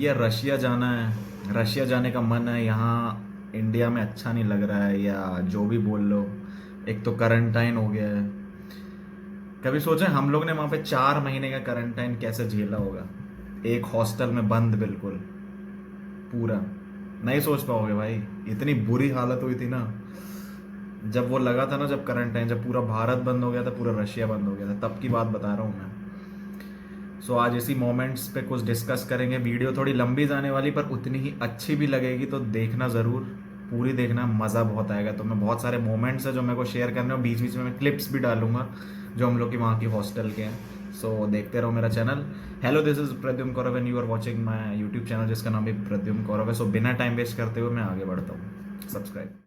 भैया रशिया जाना है, रशिया जाने का मन है। यहाँ इंडिया में अच्छा नहीं लग रहा है, या जो भी बोल लो। एक तो करंटाइन हो गया है। कभी सोचे हम लोग ने वहाँ पे 4 महीने का करंटाइन कैसे झेला होगा, एक हॉस्टल में बंद बिल्कुल पूरा। नहीं सोच पाओगे भाई, इतनी बुरी हालत हुई थी ना जब वो लगा था ना, जब करंटाइन, जब पूरा भारत बंद हो गया था, पूरा रशिया बंद हो गया था, तब की बात बता रहा हूँ मैं। सो आज इसी मोमेंट्स पे कुछ डिस्कस करेंगे। वीडियो थोड़ी लंबी जाने वाली पर उतनी ही अच्छी भी लगेगी, तो देखना ज़रूर, पूरी देखना, मज़ा बहुत आएगा। तो मैं बहुत सारे मोमेंट्स हैं जो मेरे को शेयर करने, और बीच बीच में मैं क्लिप्स भी डालूंगा जो हम लोग की वहाँ की हॉस्टल के हैं। सो देखते रहो मेरा channel. Hello, this is Pradyum Kaurav and you are watching my YouTube channel जिसका नाम भी प्रद्युम कौरव है। सो बिना टाइम वेस्ट करते हुए मैं आगे बढ़ता हूँ। सब्सक्राइब।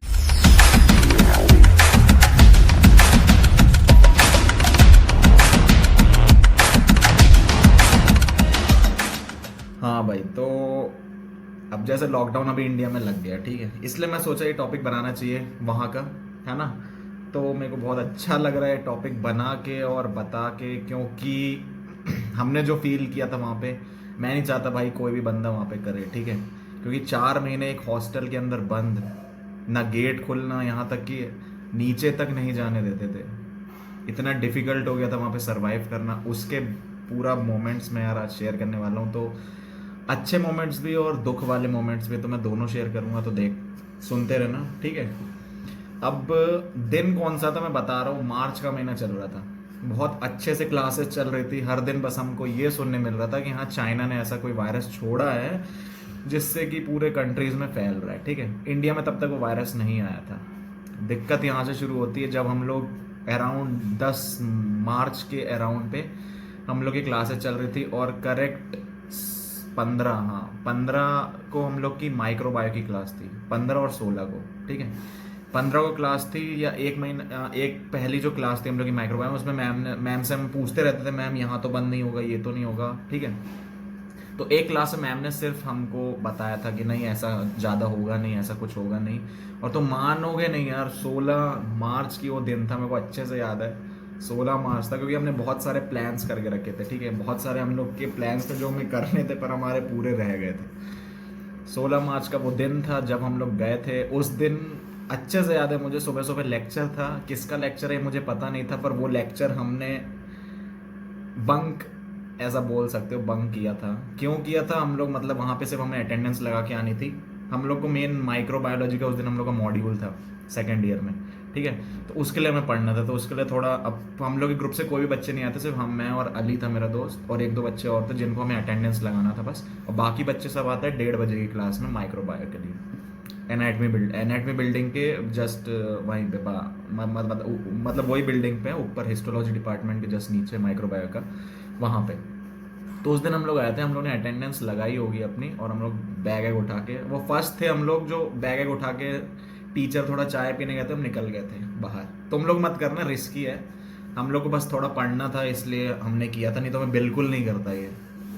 हाँ भाई, तो अब जैसे लॉकडाउन अभी इंडिया में लग गया, ठीक है, इसलिए मैं सोचा ये टॉपिक बनाना चाहिए वहाँ का, है ना। तो मेरे को बहुत अच्छा लग रहा है टॉपिक बना के और बता के, क्योंकि हमने जो फील किया था वहाँ पे, मैं नहीं चाहता भाई कोई भी बंदा वहाँ पे करे, ठीक है। क्योंकि 4 महीने एक हॉस्टल के अंदर बंद, ना गेट खुलना, यहाँ तक कि नीचे तक नहीं जाने देते थे। इतना डिफिकल्ट हो गया था वहाँ पे सरवाइव करना। उसके पूरा मोमेंट्स मैं यार आज शेयर करने वाला हूँ। तो अच्छे मोमेंट्स भी और दुख वाले मोमेंट्स भी, तो मैं दोनों शेयर करूँगा, तो देख सुनते रहना, ठीक है। अब दिन कौन सा था मैं बता रहा हूँ, मार्च का महीना चल रहा था। बहुत अच्छे से क्लासेस चल रही थी, हर दिन बस हमको ये सुनने मिल रहा था कि हाँ चाइना ने ऐसा कोई वायरस छोड़ा है जिससे कि पूरे कंट्रीज में फैल रहा है, ठीक है। इंडिया में तब तक वो वायरस नहीं आया था। दिक्कत यहाँ से शुरू होती है जब हम लोग अराउंड 10 मार्च के अराउंड पे हम लोग की क्लासेस चल रही थी, और करेक्ट 15, हाँ 15 को हम लोग की माइक्रोबायो की क्लास थी, 15 और 16 को, ठीक है। 15 को क्लास थी, या एक महीना, एक पहली जो क्लास थी हम लोग की माइक्रोबायो, उसमें मैम से हम पूछते रहते थे, मैम यहाँ तो बंद नहीं होगा, ये तो नहीं होगा, ठीक है। तो एक क्लास में मैम ने सिर्फ हमको बताया था कि नहीं ऐसा ज़्यादा होगा नहीं, ऐसा कुछ होगा नहीं। और तो मानोगे नहीं यार, 16 मार्च की वो दिन था, मेरे को अच्छे से याद है। 16 मार्च था, क्योंकि हमने बहुत सारे प्लान्स करके रखे थे, ठीक है। बहुत सारे हम लोग के प्लान्स थे जो हमें करने थे, पर हमारे पूरे रह गए थे। 16 मार्च का वो दिन था जब हम लोग गए थे। उस दिन अच्छे से याद है मुझे, सुबह सुबह लेक्चर था। किसका लेक्चर है मुझे पता नहीं था, पर वो लेक्चर हमने बंक, ऐसा बोल सकते हो, बंक किया था। क्यों किया था हम लोग, मतलब वहाँ पे सिर्फ हमें अटेंडेंस लगा के आनी थी। हम लोग को मेन माइक्रोबायोलॉजी का उस दिन हम लोग का मॉड्यूल था सेकेंड ईयर में, ठीक है। तो उसके लिए हमें पढ़ना था, तो उसके लिए थोड़ा, अब हम लोग के ग्रुप से कोई भी बच्चे नहीं आते, सिर्फ हम, मैं और अली था मेरा दोस्त, और एक दो बच्चे और थे जिनको हमें अटेंडेंस लगाना था बस। और बाकी बच्चे सब आते हैं 1:30 बजे की क्लास में माइक्रोबायो के लिए, एनाटमी बिल्डिंग के जस्ट वहीं पे मतलब वही बिल्डिंग पे ऊपर, हिस्टोलॉजी डिपार्टमेंट के जस्ट नीचे माइक्रोबायो का, वहाँ पे। तो उस दिन हम लोग आए थे, हम लोग ने अटेंडेंस लगाई होगी अपनी, और हम लोग बैग वैग उठा के, वो फर्स्ट थे हम लोग जो बैग वैग उठा के, टीचर थोड़ा चाय पीने गए थे, हम निकल गए थे बाहर। तुम लोग मत करना, रिस्की है। हम लोग को बस थोड़ा पढ़ना था, इसलिए हमने किया था, नहीं तो मैं बिल्कुल नहीं करता ये।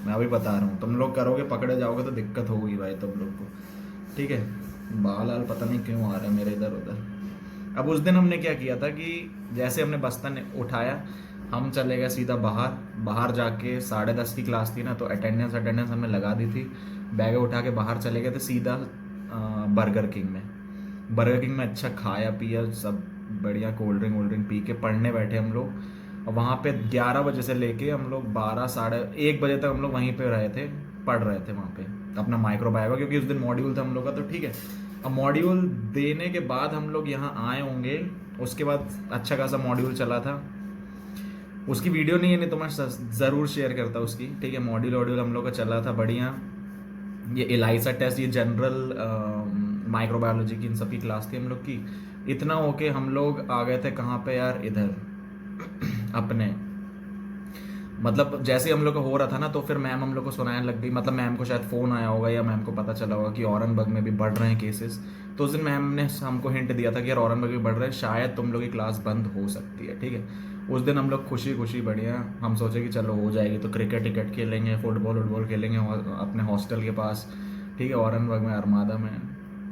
मैं अभी बता रहा हूँ, तुम लोग करोगे, पकड़े जाओगे तो दिक्कत होगी भाई तुम लोग को, ठीक है। बाल आल पता नहीं क्यों आ रहे हैं मेरे इधर उधर। अब उस दिन हमने क्या किया था कि जैसे हमने बस्ता उठाया, हम चले गए सीधा बाहर। बाहर जाके 10:30 की क्लास थी ना, तो अटेंडेंस हमने लगा दी थी। बैग उठा के बाहर चले गए थे सीधा बर्गर किंग में। बर्गर किंग में अच्छा खाया पिया सब बढ़िया, कोल्ड ड्रिंक वोल्ड ड्रिंक पी के पढ़ने बैठे हम लोग। और वहाँ पे 11 बजे से लेके हम लोग 12 साढ़े 1 बजे तक हम लोग वहीं पे रहे थे, पढ़ रहे थे वहाँ पे अपना माइक्रोबायो, क्योंकि उस दिन मॉड्यूल था हम लोग का, तो ठीक है। अब मॉड्यूल देने के बाद हम लोग यहाँ आए होंगे, उसके बाद अच्छा खासा मॉड्यूल चला था। उसकी वीडियो नहीं है, नहीं तो मैं ज़रूर शेयर करता उसकी, ठीक है। मॉड्यूल वॉड्यूल हम लोग का चला था बढ़िया। ये एलाइसा टेस्ट, ये जनरल माइक्रोबायोलॉजी की इन सब की क्लास थी हम लोग की। इतना होके हम लोग आ गए थे कहाँ पे यार, इधर अपने, मतलब जैसे ही हम लोग का हो रहा था ना, तो फिर मैम हम लोग को सुनाने लग गई। मतलब मैम को शायद फ़ोन आया होगा, या मैम को पता चला होगा कि औरंगाबाद में भी बढ़ रहे हैं केसेस। तो उस दिन मैम ने हमको हिंट दिया था कि यार औरंगाबाद में बढ़ रहे हैं, शायद तुम लोग की क्लास बंद हो सकती है, ठीक है। उस दिन हम लोग खुशी खुशी बढ़िया, हम सोचे कि चलो हो जाएगी, तो क्रिकेट टिकेट खेलेंगे, फुटबॉल वुटबॉल खेलेंगे अपने हॉस्टल के पास, ठीक है, औरंगाबाद में, अरमादा में।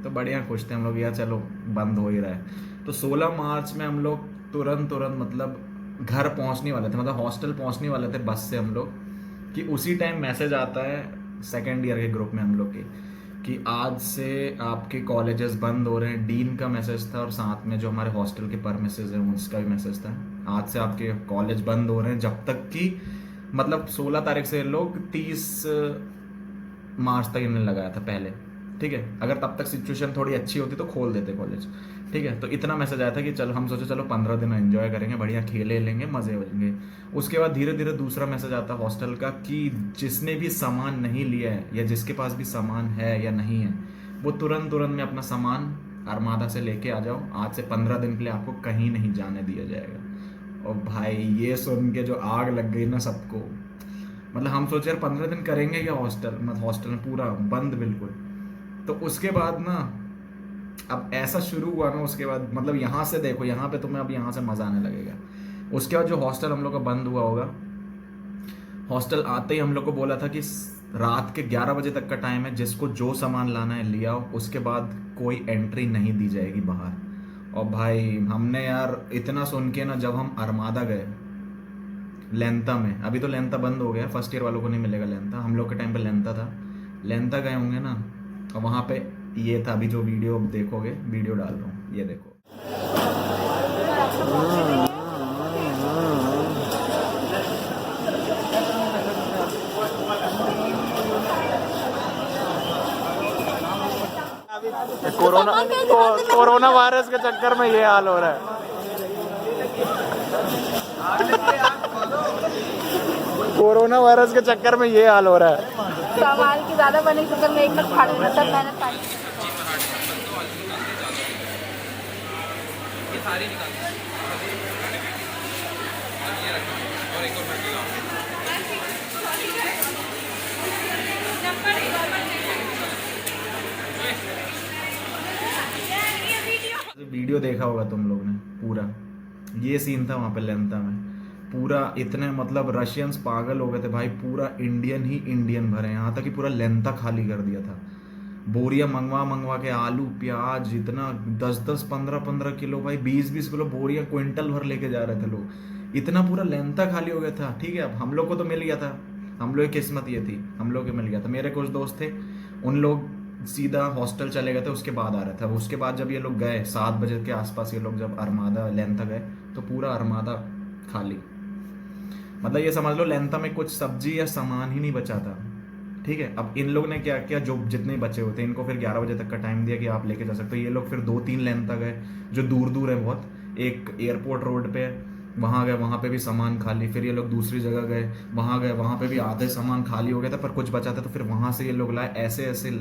तो बढ़िया खुश थे हम लोग, यार चलो बंद हो ही रहा है। तो 16 मार्च में हम लोग तुरंत तुरंत, मतलब घर पहुंचने वाले थे, मतलब हॉस्टल पहुंचने वाले थे बस से हम लोग, कि उसी टाइम मैसेज आता है सेकेंड ईयर के ग्रुप में हम लोग के, कि आज से आपके कॉलेजेस बंद हो रहे हैं। डीन का मैसेज था और साथ में जो हमारे हॉस्टल के परमिसेस हैं उसका भी मैसेज था, आज से आपके कॉलेज बंद हो रहे हैं जब तक कि मतलब 16 तारीख से लोग 30 मार्च तक इन्हें लगाया था पहले, ठीक है। अगर तब तक सिचुएशन थोड़ी अच्छी होती तो खोल देते कॉलेज, ठीक है। तो इतना मैसेज आया था कि चलो, हम सोचे चलो 15 दिन एंजॉय करेंगे, बढ़िया खेले लेंगे, मजे हो जाएंगे। उसके बाद धीरे धीरे दूसरा मैसेज आता हॉस्टल का कि जिसने भी सामान नहीं लिया है या जिसके पास भी सामान है या नहीं है, वो तुरंत तुरंत में अपना सामान अरमादा से लेके आ जाओ, आज से 15 दिन के लिए आपको कहीं नहीं जाने दिया जाएगा। और भाई ये सुन के जो आग लग गई ना सबको, मतलब हम सोचे यार 15 दिन करेंगे क्या हॉस्टल, मतलब हॉस्टल में पूरा बंद बिल्कुल। तो उसके बाद ना अब ऐसा शुरू हुआ ना, उसके बाद मतलब यहाँ से देखो, यहाँ पे तुम्हें अब यहाँ से मजा आने लगेगा। उसके बाद जो हॉस्टल हम लोग का बंद हुआ होगा, हॉस्टल आते ही हम लोग को बोला था कि रात के 11 बजे तक का टाइम है, जिसको जो सामान लाना है लिया, उसके बाद कोई एंट्री नहीं दी जाएगी बाहर। और भाई हमने यार इतना सुन के ना, जब हम अरमादा गए लेंता में, अभी तो लेंता बंद हो गया, फर्स्ट ईयर वालों को नहीं मिलेगा लेंता, हम लोग के टाइम पे लेंता था, लेंता गए होंगे ना, और वहाँ पे ये था, अभी जो वीडियो देखोगे, वीडियो डाल रहा हूँ, ये देखो। कोरोना वायरस के चक्कर में ये हाल हो रहा है। कोरोना वायरस के चक्कर में ये हाल हो रहा है। सामान की ज्यादा बने चक्कर में एक बार फाड़ देता है, मेहनत पानी वीडियो देखा होगा तुम लोग ने पूरा, ये सीन था वहाँ पे लेंता में पूरा। इतने मतलब रशियंस पागल हो गए थे भाई, पूरा इंडियन ही इंडियन भरे, यहाँ तक कि पूरा लेंता खाली कर दिया था। बोरिया मंगवा मंगवा के आलू प्याज इतना 10-10 15-15 किलो भाई, 20-20 किलो बोरिया क्विंटल भर लेके जा रहे थे लोग, इतना पूरा लेंता खाली हो गया था, ठीक है। अब हम लोग को तो मिल गया था, हम लोग की किस्मत ये थी, हम लोग को मिल गया था। मेरे कुछ दोस्त थे, उन लोग सीधा हॉस्टल चले गए थे, उसके बाद आ रहा था। उसके बाद जब ये लोग गए 7 बजे के आसपास, ये लोग जब अरमादा लेंथा गए तो पूरा अरमादा खाली, मतलब ये समझ लो लेंथा में कुछ सब्जी या सामान ही नहीं बचा था, ठीक है। अब इन लोग ने क्या किया, जो जितने बचे हुए थे इनको फिर 11 बजे तक का टाइम दिया कि आप लेके जा सकते हो। ये लोग फिर 2-3 लेंथा गए जो दूर दूर है बहुत, एक एयरपोर्ट रोड पे है, वहाँ गए, वहाँ पे भी सामान खाली। फिर ये लोग दूसरी जगह गए, वहाँ गए, वहाँ पे भी आधे सामान खाली हो गया था, पर कुछ बचा था, तो फिर वहाँ से ये लोग लाए। ऐसे ऐसे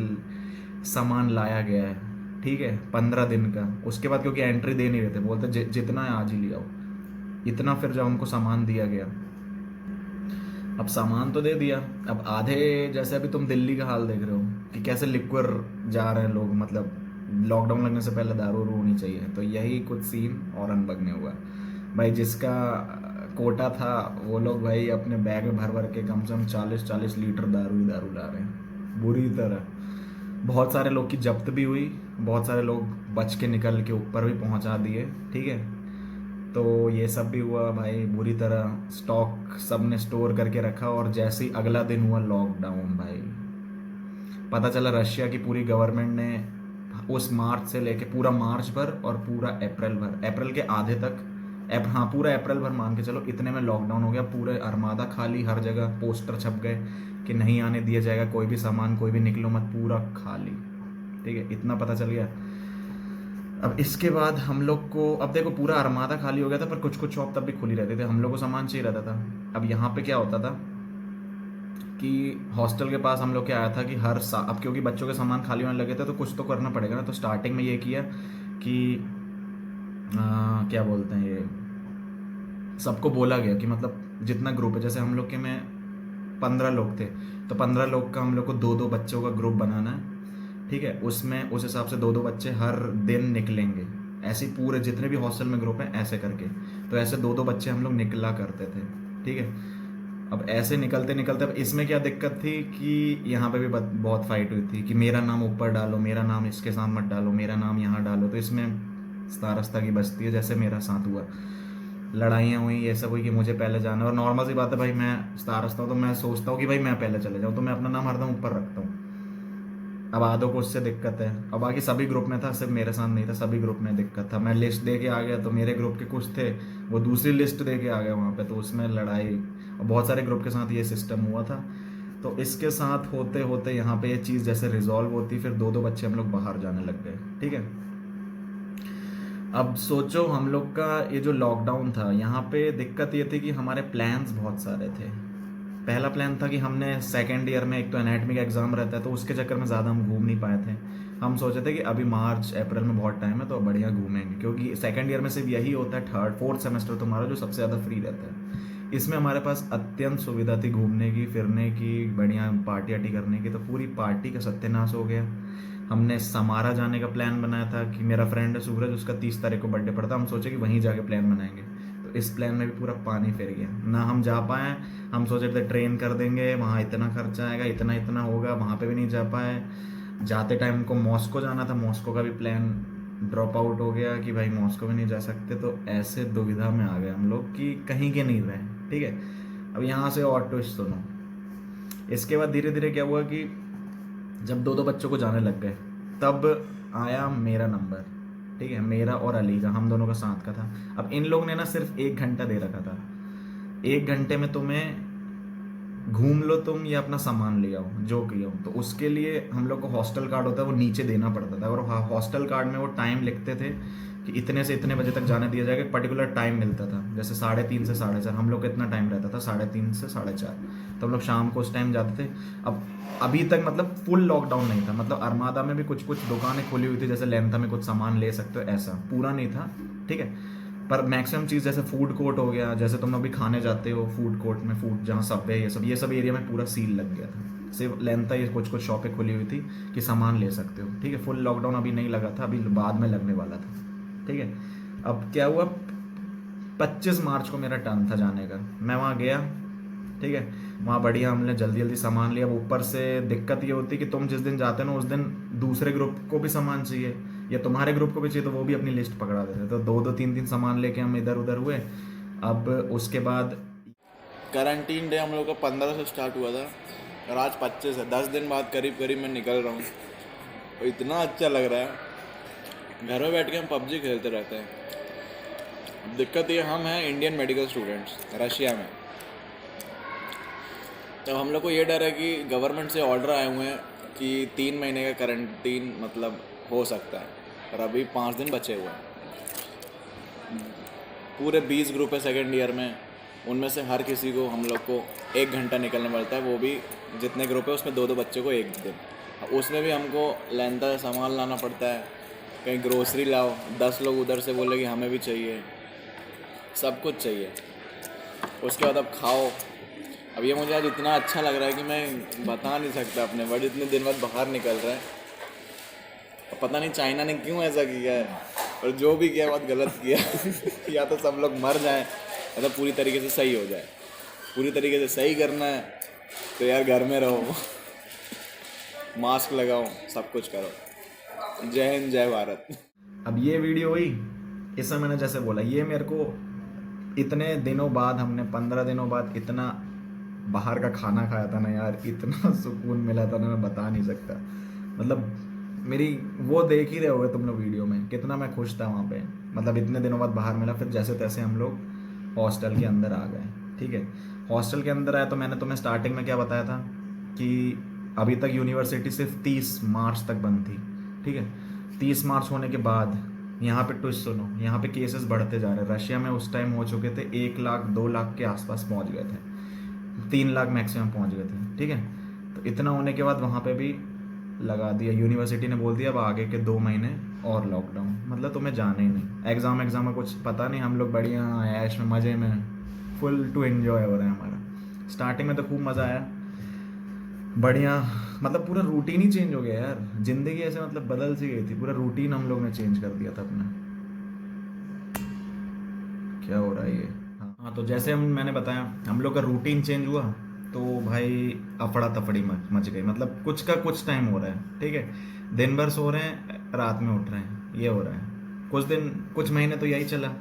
सामान लाया गया है, ठीक है, 15 दिन का। उसके बाद क्योंकि एंट्री दे नहीं रहे थे, बोलते जितना है आज ही ले आओ, इतना फिर जब हमको सामान दिया गया। अब सामान तो दे दिया, अब आधे, जैसे अभी तुम दिल्ली का हाल देख रहे हो कि कैसे लिक्वर जा रहे हैं लोग, मतलब लॉकडाउन लगने से पहले दारू वारू होनी चाहिए, तो यही कुछ सीन और अनबग में हुआ भाई। जिसका कोटा था वो लोग भाई अपने बैग में भर भर के कम से कम 40-40 लीटर दारू ही दारू ला रहे हैं बुरी तरह। बहुत सारे लोग की जब्त भी हुई, बहुत सारे लोग बच के निकल के ऊपर भी पहुंचा दिए, ठीक है। तो ये सब भी हुआ भाई बुरी तरह, स्टॉक सब ने स्टोर करके रखा। और जैसे ही अगला दिन हुआ लॉकडाउन भाई, पता चला रशिया की पूरी गवर्नमेंट ने उस मार्च से लेके पूरा मार्च भर और पूरा अप्रैल भर, अप्रैल के आधे तक, हाँ पूरा अप्रैल भर मान के चलो, इतने में लॉकडाउन हो गया। पूरे अरमादा खाली, हर जगह पोस्टर छप गए कि नहीं आने दिया जाएगा कोई भी सामान, कोई भी निकलो मत, पूरा खाली, ठीक है, इतना पता चल गया। अब इसके बाद हम लोग को, अब देखो पूरा अरमादा खाली हो गया था, पर कुछ कुछ शॉप तब भी खुली रहती थी, हम लोग को सामान चाहिए रहता था। अब यहाँ पे क्या होता था कि हॉस्टल के पास हम लोग क्या आया था कि अब क्योंकि बच्चों के सामान खाली होने लगे थे तो कुछ तो करना पड़ेगा ना। तो स्टार्टिंग में ये किया कि क्या बोलते हैं, ये सबको बोला गया कि मतलब जितना ग्रुप है, जैसे हम लोग के में 15 लोग थे, तो 15 लोग का हम लोग को 2-2 बच्चों का ग्रुप बनाना है, ठीक है। उसमें उस हिसाब से 2-2 बच्चे हर दिन निकलेंगे, ऐसे पूरे जितने भी हॉस्टल में ग्रुप हैं ऐसे करके। तो ऐसे 2-2 बच्चे हम लोग निकला करते थे, ठीक है। अब ऐसे निकलते निकलते, अब इसमें क्या दिक्कत थी कि यहाँ पे भी बहुत फाइट हुई थी कि मेरा नाम ऊपर डालो, मेरा नाम इसके साथ मत डालो, मेरा नाम यहाँ डालो। तो इसमें रास्ता की बचती है, जैसे मेरा साथ हुआ। लड़ाइयाँ हुई, ये सब हुई कि मुझे पहले जाना है। और नॉर्मल सी बात है भाई, मैं स्टार रखता हूँ तो मैं सोचता हूँ कि भाई मैं पहले चले जाऊँ, तो मैं अपना नाम हरदम ऊपर रखता हूँ। अब आदों को उससे दिक्कत है, अब बाकी सभी ग्रुप में था, सिर्फ मेरे साथ नहीं था, सभी ग्रुप में दिक्कत था। मैं लिस्ट दे के आ गया तो मेरे ग्रुप के कुछ थे, वो दूसरी लिस्ट दे के आ गए वहाँ पे, तो उसमें लड़ाई। और बहुत सारे ग्रुप के साथ ये सिस्टम हुआ था। तो इसके साथ होते होते यहाँ पे ये चीज़ जैसे रिजॉल्व होती, फिर दो दो बच्चे हम लोग बाहर जाने लग गए। ठीक है, अब सोचो हम लोग का ये जो लॉकडाउन था, यहाँ पे दिक्कत ये थी कि हमारे प्लान्स बहुत सारे थे। पहला प्लान था कि हमने सेकेंड ईयर में एक तो एनाटमी का एग्ज़ाम रहता है, तो उसके चक्कर में ज़्यादा हम घूम नहीं पाए थे। हम सोचे थे कि अभी मार्च अप्रैल में बहुत टाइम है तो बढ़िया घूमेंगे, क्योंकि सेकेंड ईयर में सिर्फ यही होता है, थर्ड फोर्थ सेमेस्टर तुम्हारा जो सबसे ज़्यादा फ्री रहता है। इसमें हमारे पास अत्यंत सुविधा थी घूमने की, फिरने की, बढ़िया पार्टी वार्टी करने की। तो पूरी पार्टी का सत्यानाश हो गया। हमने समारा जाने का प्लान बनाया था कि मेरा फ्रेंड है सूरज, उसका 30 तारीख को बर्थडे पड़ता, हम सोचे कि वहीं जाके प्लान बनाएंगे। तो इस प्लान में भी पूरा पानी फिर गया, ना हम जा पाए। हम सोचे थे ट्रेन कर देंगे, वहाँ इतना खर्चा आएगा, इतना इतना होगा, वहाँ पे भी नहीं जा पाए। जाते टाइम को मॉस्को जाना था, मॉस्को का भी प्लान ड्रॉप आउट हो गया कि भाई मॉस्को भी नहीं जा सकते। तो ऐसे दुविधा में आ गए हम लोग कि कहीं के नहीं रहे। ठीक है, अब यहाँ से और ट्विस्ट सुनो। इसके बाद धीरे धीरे क्या हुआ कि जब दो दो बच्चों को जाने लग गए, तब आया मेरा नंबर। ठीक है, मेरा और अली का, हम दोनों का साथ का था। अब इन लोगों ने ना सिर्फ 1 घंटा दे रखा था, 1 घंटे में तुम्हें घूम लो तुम या अपना सामान ले आओ जो किया हो। तो उसके लिए हम लोग को हॉस्टल कार्ड होता है, वो नीचे देना पड़ता था। और हॉस्टल कार्ड में वो टाइम लिखते थे कि इतने से इतने बजे तक जाने दिया जाएगा, पर्टिकुलर टाइम मिलता था, जैसे 3:30 से 4:30। हम लोग का इतना टाइम रहता था, 3:30 से 4:30। तो हम लोग शाम को उस टाइम जाते थे। अब अभी तक मतलब फुल लॉकडाउन नहीं था, मतलब अरमादा में भी कुछ कुछ दुकानें खुली हुई थी, जैसे लेंथा में कुछ सामान ले सकते हो, ऐसा पूरा नहीं था। ठीक है, पर मैक्सिमम चीज़ जैसे फूड कोर्ट हो गया, जैसे तुम अभी खाने जाते हो फूड कोर्ट में, फूड जहाँ सब है, ये सब एरिया में पूरा सील लग गया था। सिर्फ लेंथा ये कुछ कुछ शॉपें खुली हुई थी कि सामान ले सकते हो। ठीक है, फुल लॉकडाउन अभी नहीं लगा था, अभी बाद में लगने वाला था। ठीक है, अब क्या हुआ, 25 मार्च को मेरा टर्न था जाने का, मैं वहाँ गया। ठीक है, वहाँ बढ़िया हमने जल्दी जल्दी सामान लिया। अब ऊपर से दिक्कत ये होती कि तुम जिस दिन जाते हो ना, उस दिन दूसरे ग्रुप को भी सामान चाहिए या तुम्हारे ग्रुप को भी चाहिए, तो वो भी अपनी लिस्ट पकड़ा देते। तो दो दो तीन तीन सामान लेके हम इधर उधर हुए। अब उसके बाद करंटीन डे हम लोग का 15 से स्टार्ट हुआ था और आज 25 है। 10 दिन बाद करीब करीब मैं निकल रहा हूँ और इतना अच्छा लग रहा है। घर में बैठ के हम पबजी खेलते रहते हैं। दिक्कत ये, हम हैं इंडियन मेडिकल स्टूडेंट्स रशिया में। तो हम लोग को ये डर है कि गवर्नमेंट से ऑर्डर आए हुए हैं कि 3 महीने का करंटीन मतलब हो सकता है, और अभी 5 दिन बचे हुए हैं। पूरे 20 ग्रुप है सेकेंड ईयर में, उनमें से हर किसी को हम लोग को 1 घंटा निकलना पड़ता है, वो भी जितने ग्रुप है उसमें दो दो बच्चे को 1 दिन। उसमें भी हमको लेंथा से सामान लाना पड़ता है, कहीं ग्रोसरी लाओ, 10 लोग उधर से बोले कि हमें भी चाहिए, सब कुछ चाहिए। उसके बाद अब खाओ। अब ये मुझे आज इतना अच्छा लग रहा है कि मैं बता नहीं सकता अपने वर्ड, इतने दिन बाद बाहर निकल रहा है। अब पता नहीं चाइना ने क्यों ऐसा किया है, और जो भी किया बहुत गलत किया। या तो सब लोग मर जाएं या तो पूरी तरीके से सही हो जाए। पूरी तरीके से सही करना है तो यार घर में रहो, मास्क लगाओ, सब कुछ करो। जय हिंद, जय भारत। अब ये वीडियो हुई, इसमें मैंने जैसे बोला, ये मेरे को इतने दिनों बाद, हमने 15 दिनों बाद इतना बाहर का खाना खाया था ना यार, इतना सुकून मिला था ना, मैं बता नहीं सकता। मतलब मेरी वो देख ही रहे होगे तुम लोग वीडियो में, कितना मैं खुश था वहाँ पे। मतलब इतने दिनों बाद बाहर मिला, फिर जैसे तैसे हम लोग हॉस्टल के अंदर आ गए। ठीक है, हॉस्टल के अंदर आया तो मैंने तुम्हें स्टार्टिंग में क्या बताया था कि अभी तक यूनिवर्सिटी सिर्फ 30 मार्च तक बंद थी। ठीक है, 30 मार्च होने के बाद यहाँ पे ट्विस्ट सुनो, यहाँ पे केसेस बढ़ते जा रहे हैं। रशिया में उस टाइम हो चुके थे 1 लाख 2 लाख के आसपास पहुँच गए थे, 3 लाख मैक्सिमम पहुँच गए थे। ठीक है, तो इतना होने के बाद वहाँ पे भी लगा दिया, यूनिवर्सिटी ने बोल दिया अब आगे के 2 महीने और लॉकडाउन, मतलब तुम्हें जाना ही नहीं। एग्ज़ाम में कुछ पता नहीं, हम लोग बढ़िया ऐश में मज़े में फुल टू एंजॉय हो रहा है हमारा। स्टार्टिंग में तो खूब मज़ा आया, बढ़िया, मतलब पूरा रूटीन ही चेंज हो गया यार, ज़िंदगी ऐसे मतलब बदल सी गई थी, पूरा रूटीन हम लोग ने चेंज कर दिया था अपना। क्या हो रहा है ये? हाँ, तो जैसे मैंने बताया हम लोग का रूटीन चेंज हुआ, तो भाई अफड़ा तफड़ी मच गई। मतलब कुछ का कुछ टाइम हो रहा है। ठीक है, दिन भर सो रहे हैं, रात में उठ रहे हैं, ये हो रहा है। कुछ महीने तो यही चला।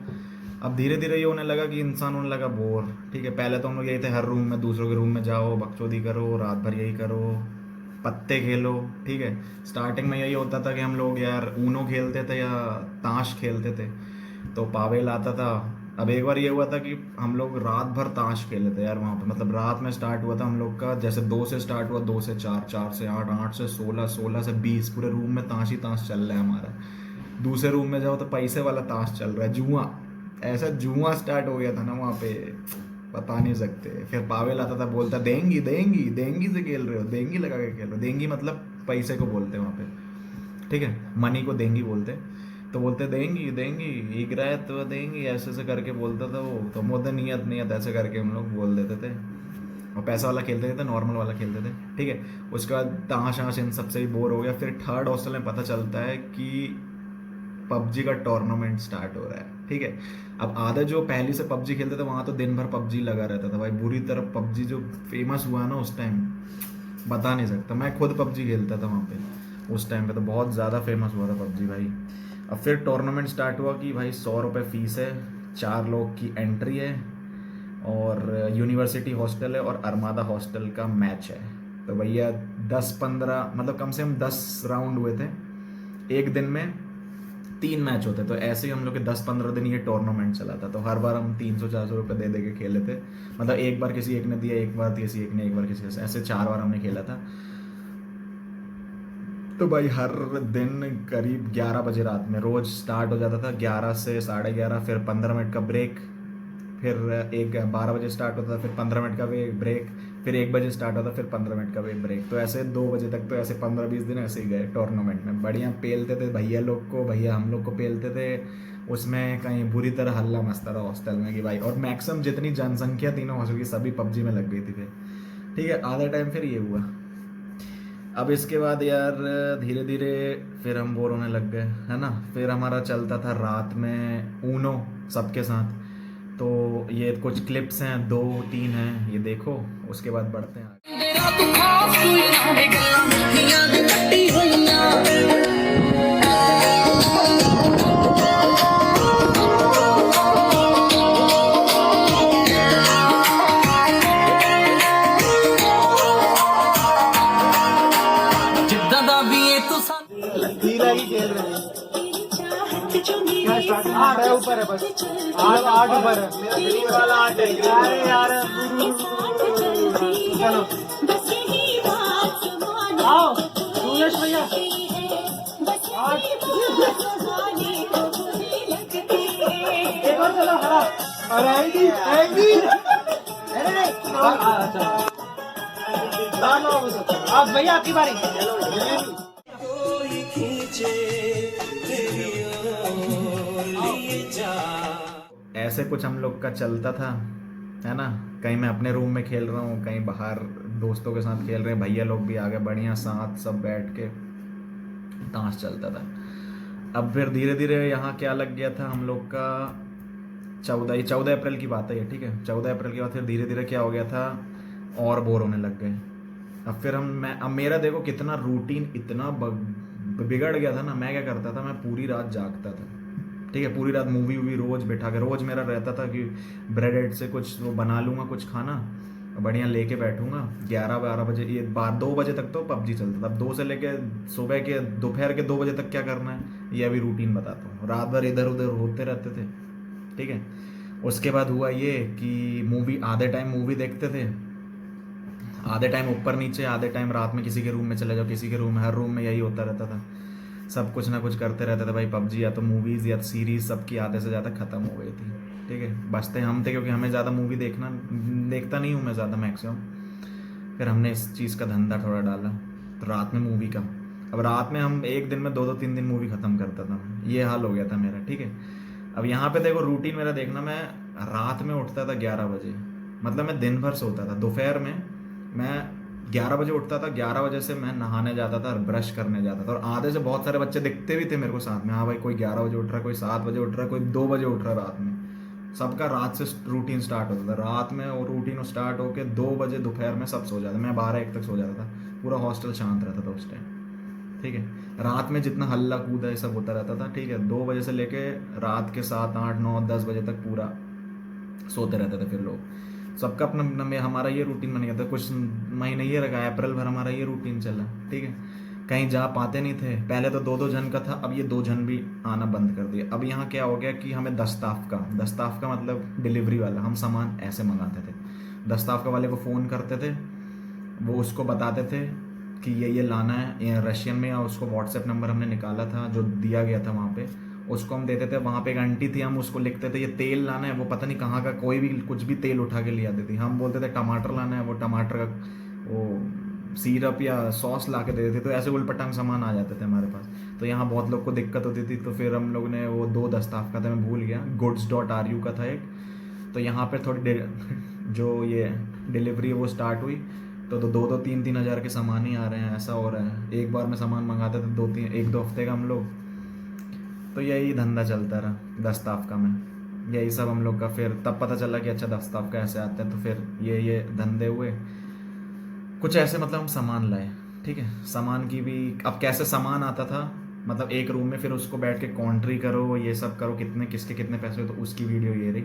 अब धीरे धीरे ये होने लगा कि इंसान होने लगा बोर, ठीक है। पहले तो हम लोग यही थे, हर रूम में दूसरों के रूम में जाओ, बकचोदी करो, रात भर यही करो, पत्ते खेलो, ठीक है। स्टार्टिंग में यही होता था कि हम लोग यार ऊनो खेलते थे या ताश खेलते थे, तो पावेल आता था। अब एक बार ये हुआ था कि हम लोग रात भर ताश खेले थे यार वहाँ पे, मतलब रात में स्टार्ट हुआ था हम लोग का, जैसे 2 से स्टार्ट हुआ, 2 से 4, 4 से 8, 8 से 16, 16 से 20, पूरे रूम में ताश ही ताश चल रहा है हमारा। दूसरे रूम में जाओ तो पैसे वाला ताश चल रहा है, जुआ, ऐसा जुआ स्टार्ट हो गया था ना वहाँ पे, बता नहीं सकते। फिर पावेल आता था, बोलता देंगी देंगी देंगी से खेल रहे हो, देंगी लगा के खेल रहे हो। देंगी मतलब पैसे को बोलते हैं वहाँ पे, ठीक है, मनी को देंगी बोलते। तो बोलते देंगी देंगी, एक रहा तो देंगी, ऐसे ऐसे करके बोलता था वो। तो बोलते नियत नियत ऐसे करके हम लोग बोल देते थे, और पैसा वाला खेलते थे, नॉर्मल वाला खेलते थे, ठीक है। उसके बाद ताश आश इन सबसे ही बोर हो गया। फिर थर्ड हॉस्टल में पता चलता है कि पबजी का टूर्नामेंट स्टार्ट हो रहा है, ठीक है। अब आधे जो पहले से पबजी खेलते थे वहाँ तो दिन भर पबजी लगा रहता था भाई, बुरी तरह पबजी जो फेमस हुआ ना उस टाइम, बता नहीं सकता। मैं खुद पबजी खेलता था वहाँ पे उस टाइम पे, तो बहुत ज़्यादा फेमस हुआ था पबजी भाई। अब फिर टूर्नामेंट स्टार्ट हुआ कि भाई 100 रुपये फीस है, 4 लोग की एंट्री है, और यूनिवर्सिटी हॉस्टल है और अरमादा हॉस्टल का मैच है। तो भैया 10-15 मतलब कम से कम 10 राउंड हुए थे एक दिन में, 3 मैच होते। तो ऐसे ही हम लोग के 10-15 दिन ये टूर्नामेंट चला था। तो हर बार हम 300-400 रुपये दे दे के खेले थे, मतलब एक बार किसी एक ने दिया, एक बार किसी एक ने, एक बार किसी, ऐसे 4 बार हमने खेला था। तो भाई हर दिन करीब 11 बजे रात में रोज स्टार्ट हो जाता था, 11 से 11:30, फिर 15 मिनट का ब्रेक, फिर 12 बजे स्टार्ट होता था, फिर 15 मिनट का ब्रेक, फिर 1 बजे स्टार्ट होता, फिर 15 मिनट का ब्रेक। तो ऐसे 2 बजे तक, तो ऐसे 15-20 दिन ऐसे ही गए टूर्नामेंट में। बढ़िया पेलते थे भैया लोग को, भैया हम लोग को पेलते थे। उसमें कहीं बुरी तरह हल्ला मचता था हॉस्टल में कि भाई, और मैक्सिमम जितनी जनसंख्या तीनों हॉस्टल की सभी पबजी में लग गई थी फिर, ठीक है। आधे टाइम फिर ये हुआ। अब इसके बाद यार धीरे धीरे फिर हम बोर होने लग गए, है ना। फिर हमारा चलता था रात में ऊनो सबके साथ। तो ये कुछ क्लिप्स हैं, 2-3 हैं, ये देखो, उसके बाद बढ़ते हैं आगे। आठ है ऊपर है, बस 8 ऊपर है, मेरा वाला 8 है। अरे यार चलो आओ सूरज भैया, 8 एक और चलो खड़ा। अरे आएगी आएगी, अरे अच्छा आप भैया आपकी बारी। ऐसे कुछ हम लोग का चलता था, है ना। कहीं मैं अपने रूम में खेल रहा हूँ, कहीं बाहर दोस्तों के साथ खेल रहे हैं, भैया लोग भी आ गए, बढ़िया साथ सब बैठ के ताश चलता था। अब फिर धीरे धीरे यहाँ क्या लग गया था हम लोग का, 14 अप्रैल की बात है ये, ठीक है। 14 अप्रैल के बाद फिर धीरे धीरे क्या हो गया था, और बोर होने लग गए। अब फिर अब मेरा देखो कितना रूटीन इतना बिगड़ गया था ना। मैं क्या करता था, मैं पूरी रात जागता था, ठीक है। पूरी रात मूवी वूवी रोज बैठा के, रोज मेरा रहता था कि ब्रेड से कुछ वो बना लूँगा, कुछ खाना बढ़िया लेके बैठूंगा। 11-12 बजे, ये 2 बजे तक तो पबजी चलता था। अब 2 से लेके सुबह के दोपहर के 2 बजे तक क्या करना है, ये अभी रूटीन बताता हूँ। रात भर इधर उधर होते रहते थे, ठीक है। उसके बाद हुआ ये कि मूवी, आधे टाइम मूवी देखते थे, आधे टाइम ऊपर नीचे, आधे टाइम रात में किसी के रूम में चले जाओ, किसी के रूम में, हर रूम में यही होता रहता था। सब कुछ ना कुछ करते रहते थे भाई। पबजी या तो मूवीज़ या सीरीज़ सबकी आधे से ज़्यादा ख़त्म हो गई थी, ठीक है। बचते हम थे, क्योंकि हमें ज़्यादा मूवी देखता नहीं हूँ मैं ज़्यादा मैक्सिमम। फिर हमने इस चीज़ का धंधा थोड़ा डाला, तो रात में मूवी का। अब रात में हम एक दिन में 2-3 दिन मूवी ख़त्म करता था, ये हाल हो गया था मेरा, ठीक है। अब यहाँ पे देखो रूटीन मेरा देखना, मैं रात में उठता था 11 बजे, मतलब मैं दिन भर सोता था। दोपहर में मैं 11 बजे उठता था, 11 बजे से मैं नहाने जाता था और ब्रश करने जाता था। और आधे से बहुत सारे बच्चे दिखते भी थे मेरे को साथ में, हाँ भाई कोई 11 बजे उठ रहा है, कोई 7 बजे उठ रहा है, कोई 2 बजे उठ रहा है रात में। सबका रात से रूटीन स्टार्ट होता था, रात में और रूटीन स्टार्ट होकर 2 बजे दोपहर में सब सो जाते, मैं 12-1 तक सो जाता था। पूरा हॉस्टल शांत रहता था उस टाइम, ठीक है। रात में जितना हल्ला कूदा ये सब होता रहता था, ठीक है। 2 बजे से लेके रात के 7, 8, 9, 10 बजे तक पूरा सोते रहते थे फिर लोग। सबका अपना अपना हमारा ये रूटीन बन गया था। कुछ महीने ये रखा, अप्रैल भर हमारा ये रूटीन चला, ठीक है। कहीं जा पाते नहीं थे। पहले तो 2-2 जन का था, अब ये 2 जन भी आना बंद कर दिया। अब यहाँ क्या हो गया कि हमें दस्ताफ का मतलब डिलीवरी वाला, हम सामान ऐसे मंगाते थे। दस्ताफ का वाले को फ़ोन करते थे, वो उसको बताते थे कि ये लाना है, ये रशियन में, या उसको व्हाट्सएप नंबर हमने निकाला था जो दिया गया था वहाँ पे, उसको हम देते थे। वहाँ पे एक आंटी थी, हम उसको लिखते थे ये तेल लाना है, वो पता नहीं कहाँ का कोई भी कुछ भी तेल उठा के ले आती थी। हम बोलते थे टमाटर लाना है, वो टमाटर का वो सिरप या सॉस ला के दे देते थे। तो ऐसे उलपटांग सामान आ जाते थे हमारे पास। तो यहाँ बहुत लोग को दिक्कत होती थी, तो फिर हम लोग ने वो 2 दस्ताफ का था, मैं भूल गया, goods.ru का था एक। तो यहाँ पे थोड़ी जो ये डिलीवरी वो स्टार्ट हुई, तो 2-2, 3-3 हज़ार के सामान ही आ रहे हैं, ऐसा हो रहा है। एक बार में सामान मंगाते थे 2-3, 1-2 हफ्ते का हम लोग। तो यही धंधा चलता रहा दस्ताफ का में, यही सब हम लोग का। फिर तब पता चला कि अच्छा दस्ताफ का ऐसे आते हैं, तो फिर ये धंधे हुए कुछ ऐसे। मतलब हम सामान लाए, ठीक है। सामान की भी अब कैसे सामान आता था, मतलब एक रूम में फिर उसको बैठ के कॉन्ट्री करो, ये सब करो, कितने किसके कितने पैसे हो, तो उसकी वीडियो ये रही।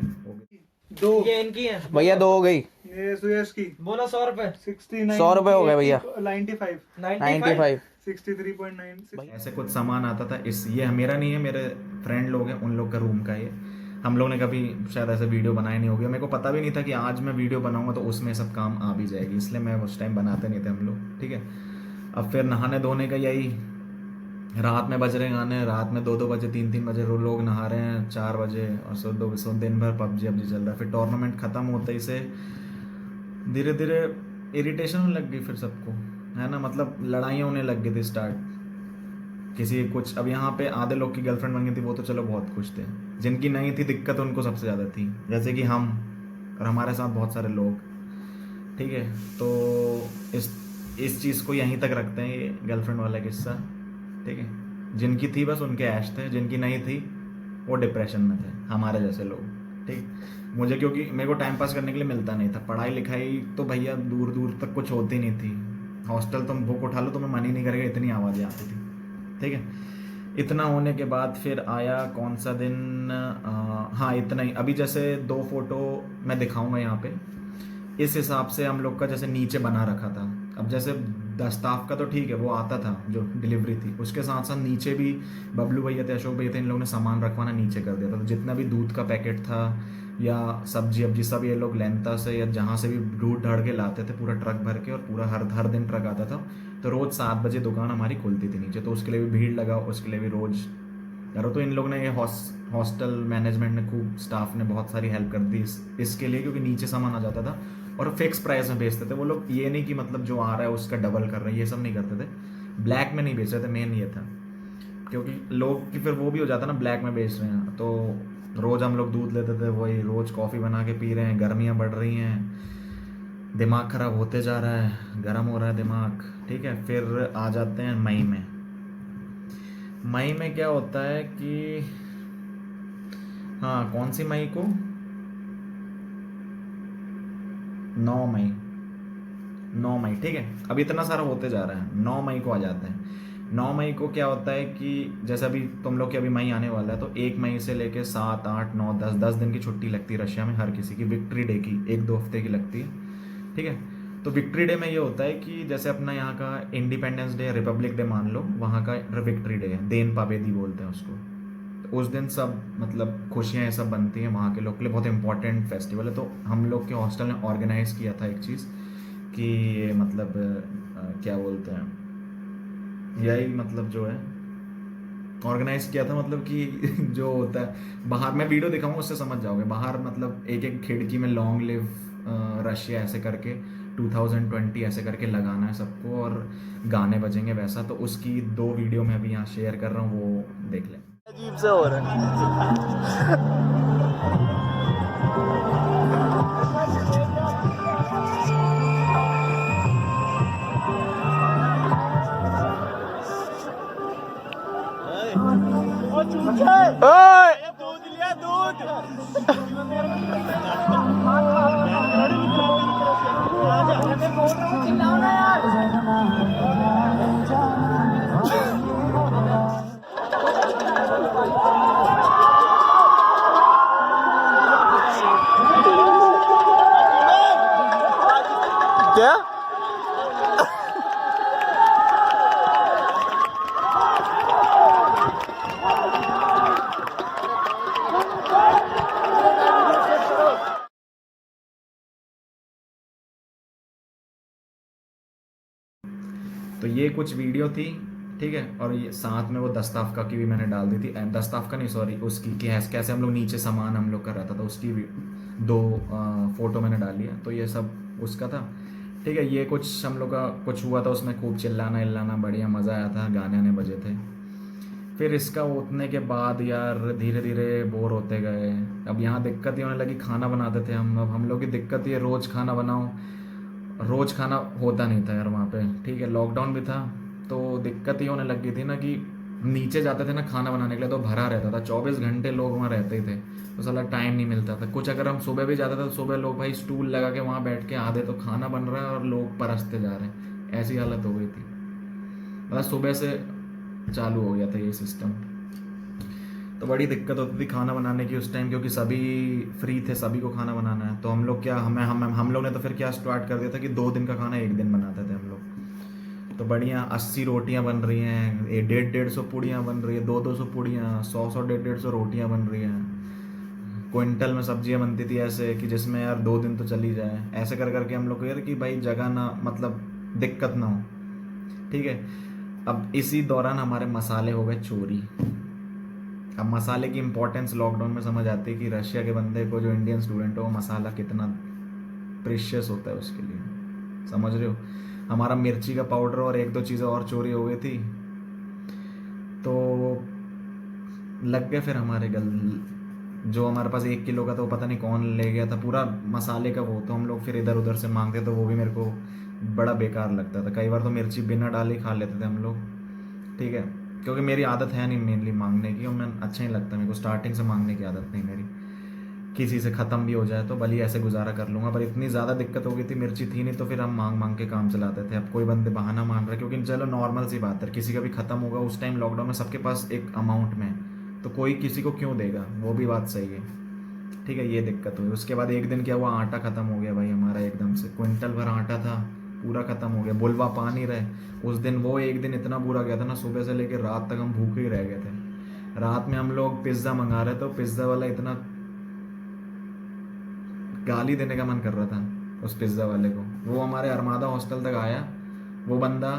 2 ये इनकी है भैया 2 हो गई। ये सुयश की बोलो 100 रुपए 69 100 रुपए हो गए भैया। 95 95 63.96 ऐसे कुछ सामान आता था। इस ये मेरा नहीं है, मेरे फ्रेंड लोग हैं, उन लोग का रूम का ये। हम लोग ने कभी शायद ऐसे वीडियो बनाया नहीं होगा। मेरे को पता भी नहीं था कि आज मैं वीडियो बनाऊंगा तो उसमें सब काम आ भी जाएगी, इसलिए मैं उस टाइम बनाते नहीं थे हम लोग, ठीक है। अब फिर नहाने धोने का यही, रात में बज रहे हैं गाने, रात में 2-2 बजे 3-3 बजे लोग नहा रहे हैं, 4 बजे, और सो दिन भर पबजी चल रहा है। फिर टूर्नामेंट ख़त्म होते ही से धीरे धीरे इरिटेशन लग गई फिर सबको, है ना। मतलब लड़ाइयाँ होने लग गई थी स्टार्ट, किसी कुछ। अब यहाँ पे आधे लोग की गर्लफ्रेंड बन गई थी, वो तो चलो बहुत खुश थे। जिनकी नहीं थी दिक्कत, उनको सबसे ज़्यादा थी, जैसे कि हम और हमारे साथ बहुत सारे लोग, ठीक है। तो इस चीज़ को यहीं तक रखते हैं, ये गर्लफ्रेंड वाला किस्सा, ठीक है। जिनकी थी बस उनके ऐश थे, जिनकी नहीं थी वो डिप्रेशन में थे, हमारे जैसे लोग, ठीक। मुझे क्योंकि मेरे को टाइम पास करने के लिए मिलता नहीं था, पढ़ाई लिखाई तो भैया दूर दूर तक कुछ होती नहीं थी। हॉस्टल तुम बुक उठा लो तो मैं मन ही नहीं करेगा, इतनी आवाज़ें आती थी, ठीक है। इतना होने के बाद फिर आया कौन सा दिन, हाँ इतना ही। अभी जैसे 2 फोटो मैं दिखाऊंगा यहाँ पे, इस हिसाब से हम लोग का जैसे नीचे बना रखा था। अब जैसे दस्ताफ का तो ठीक है, वो आता था जो डिलीवरी थी, उसके साथ साथ नीचे भी बबलू भैया थे, अशोक भैया थे, इन लोगों ने सामान रखवाना नीचे कर दिया था। तो जितना भी दूध का पैकेट था या सब्जी अब्जी सब ये लोग लेंता से या जहाँ से भी ढूंढ ढाड़ के लाते थे, पूरा ट्रक भर के, और पूरा हर दिन ट्रक आता था। तो रोज़ 7 बजे दुकान हमारी खुलती थी नीचे, तो उसके लिए भी भीड़ लगा, उसके लिए भी रोज़ करो। तो इन लोग ने ये हॉस्टल मैनेजमेंट ने खूब, स्टाफ ने बहुत सारी हेल्प कर दी इसके लिए, क्योंकि नीचे सामान आ जाता था और फिक्स प्राइस में बेचते थे वो लोग। ये नहीं कि मतलब जो आ रहा है उसका डबल कर रहे हैं, ये सब नहीं करते थे। ब्लैक में नहीं बेच रहे थे, मेन ये था, क्योंकि लोग की फिर वो भी हो जाता ना, ब्लैक में बेच रहे हैं। तो रोज़ हम लोग दूध लेते थे, वही रोज़ कॉफ़ी बना के पी रहे हैं। गर्मियाँ बढ़ रही हैं, दिमाग ख़राब होते जा रहा है, गर्म हो रहा है दिमाग, ठीक है। फिर आ जाते हैं मई में। मई में क्या होता है कि, हाँ कौन सी मई को, 9 मई, ठीक है। अब इतना सारा होते जा रहा है, 9 मई को आ जाते हैं। 9 मई को क्या होता है कि जैसे अभी तुम लोग की अभी मई आने वाला है, तो 1 मई से लेके 7, 8, 9, 10 दिन की छुट्टी लगती है रशिया में हर किसी की, विक्ट्री डे की 1-2 हफ्ते की लगती है, ठीक है। तो विक्ट्री डे में ये होता है कि जैसे अपना यहाँ का इंडिपेंडेंस डे, रिपब्लिक डे मान लो, वहाँ का विक्ट्री डे है, देन पावेदी बोलते हैं उसको। तो उस दिन सब मतलब खुशियाँ ये सब बनती हैं वहाँ के लोग के लिए, बहुत इंपॉर्टेंट फेस्टिवल है। तो हम लोग के हॉस्टल ने ऑर्गेनाइज़ किया था एक चीज़ कि मतलब क्या बोलते हैं, यही मतलब जो है ऑर्गेनाइज किया था, मतलब कि जो होता है बाहर, मैं वीडियो दिखाऊंगा उससे समझ जाओगे। बाहर मतलब एक खिड़की में लॉन्ग लिव रशिया ऐसे करके 2020 ऐसे करके लगाना है सबको, और गाने बजेंगे वैसा। तो उसकी 2 वीडियो मैं अभी यहाँ शेयर कर रहा हूँ, वो देख लें। अजीब सा हो रहा है। दूध लिया दूध चिल्लाओ ना यार। क्या? तो ये कुछ वीडियो थी, ठीक है। और ये साथ में वो दस्ताफका की भी मैंने डाल दी थी, दस्ताफका नहीं सॉरी, उसकी कि कैसे हम लोग नीचे सामान हम लोग कर रहा था उसकी भी 2 फोटो मैंने डाली है। तो ये सब उसका था, ठीक है। ये कुछ हम लोग का कुछ हुआ था उसमें, खूब चिल्लाना इल्लाना, बढ़िया मज़ा आया था, गाने आने बजे थे। फिर इसका उतने के बाद यार धीरे धीरे बोर होते गए। अब यहाँ दिक्कत ये होने लगी, खाना बनाते थे हम। अब हम लोग की दिक्कत ये, रोज़ खाना बनाओ, रोज़ खाना होता नहीं था यार वहाँ पे, ठीक है। लॉकडाउन भी था तो दिक्कत ये होने लग गई थी ना कि नीचे जाते थे ना खाना बनाने के लिए तो भरा रहता था, 24 घंटे लोग वहाँ रहते ही थे, तो साला टाइम नहीं मिलता था कुछ। अगर हम सुबह भी जाते थे तो सुबह लोग भाई स्टूल लगा के वहाँ बैठ के, आधे तो खाना बन रहा है और लोग परसते जा रहे हैं, ऐसी हालत हो गई थी। मतलब सुबह से चालू हो गया था ये सिस्टम। तो बड़ी दिक्कत होती थी खाना बनाने की उस टाइम, क्योंकि सभी फ्री थे, सभी को खाना बनाना है। तो हम लोग क्या, हम लोग ने तो फिर क्या स्टार्ट कर दिया था कि 2 दिन का खाना 1 दिन बनाते थे हम लोग। तो बढ़िया 80 रोटियां बन रही हैं, 150-150 पूड़ियाँ बन रही है, 200-200 पूड़ियाँ, 100-100 150-150 रोटियां बन रही हैं। क्विंटल में सब्जियां बनती थी ऐसे कि जिसमें यार 2 दिन तो चली जाए। ऐसे कर करके हम लोग को यार कि भाई जगह ना, मतलब दिक्कत ना हो, ठीक है। अब इसी दौरान हमारे मसाले हो गए चोरी। अब मसाले की इंपॉर्टेंस लॉकडाउन में समझ आती है कि रशिया के बंदे को, जो इंडियन स्टूडेंट हो, मसाला कितना प्रीशियस होता है उसके लिए, समझ रहे हो। हमारा मिर्ची का पाउडर और 1-2 चीज़ें और चोरी हो गई थी, तो लग गए फिर हमारे गल। जो हमारे पास 1 किलो का, तो पता नहीं कौन ले गया था पूरा मसाले का वो, तो हम लोग फिर इधर उधर से मांगते, तो वो भी मेरे को बड़ा बेकार लगता था। कई बार तो मिर्ची बिना डाले खा लेते थे हम लोग, ठीक है। क्योंकि मेरी आदत है नहीं मेनली मांगने की, और मैं अच्छा नहीं लगता मेरे को, स्टार्टिंग से मांगने की आदत नहीं मेरी। किसी से ख़त्म भी हो जाए तो भले ऐसे गुजारा कर लूँगा, पर इतनी ज़्यादा दिक्कत हो गई थी, मिर्ची थी नहीं, तो फिर हम मांग मांग के काम चलाते थे। अब कोई बंदे बहाना मान रहे, क्योंकि चलो नॉर्मल सी बात है, किसी का भी ख़त्म होगा उस टाइम लॉकडाउन में, सबके पास एक अमाउंट में, तो कोई किसी को क्यों देगा, वो भी बात सही है, ठीक है। ये दिक्कत हुई। उसके बाद एक दिन क्या हुआ, आटा ख़त्म हो गया भाई हमारा, एकदम से क्विंटल भर आटा था, पूरा ख़त्म हो गया। बुलवा पा नहीं रहे उस दिन। वो एक दिन इतना बुरा गया था ना, सुबह से लेकर रात तक हम भूखे ही रह गए थे। रात में हम लोग पिज़्ज़ा मंगा रहे थे, तो पिज़्ज़ा वाला इतना गाली देने का मन कर रहा था उस पिज़्ज़ा वाले को। वो हमारे अरमादा हॉस्टल तक आया, वो बंदा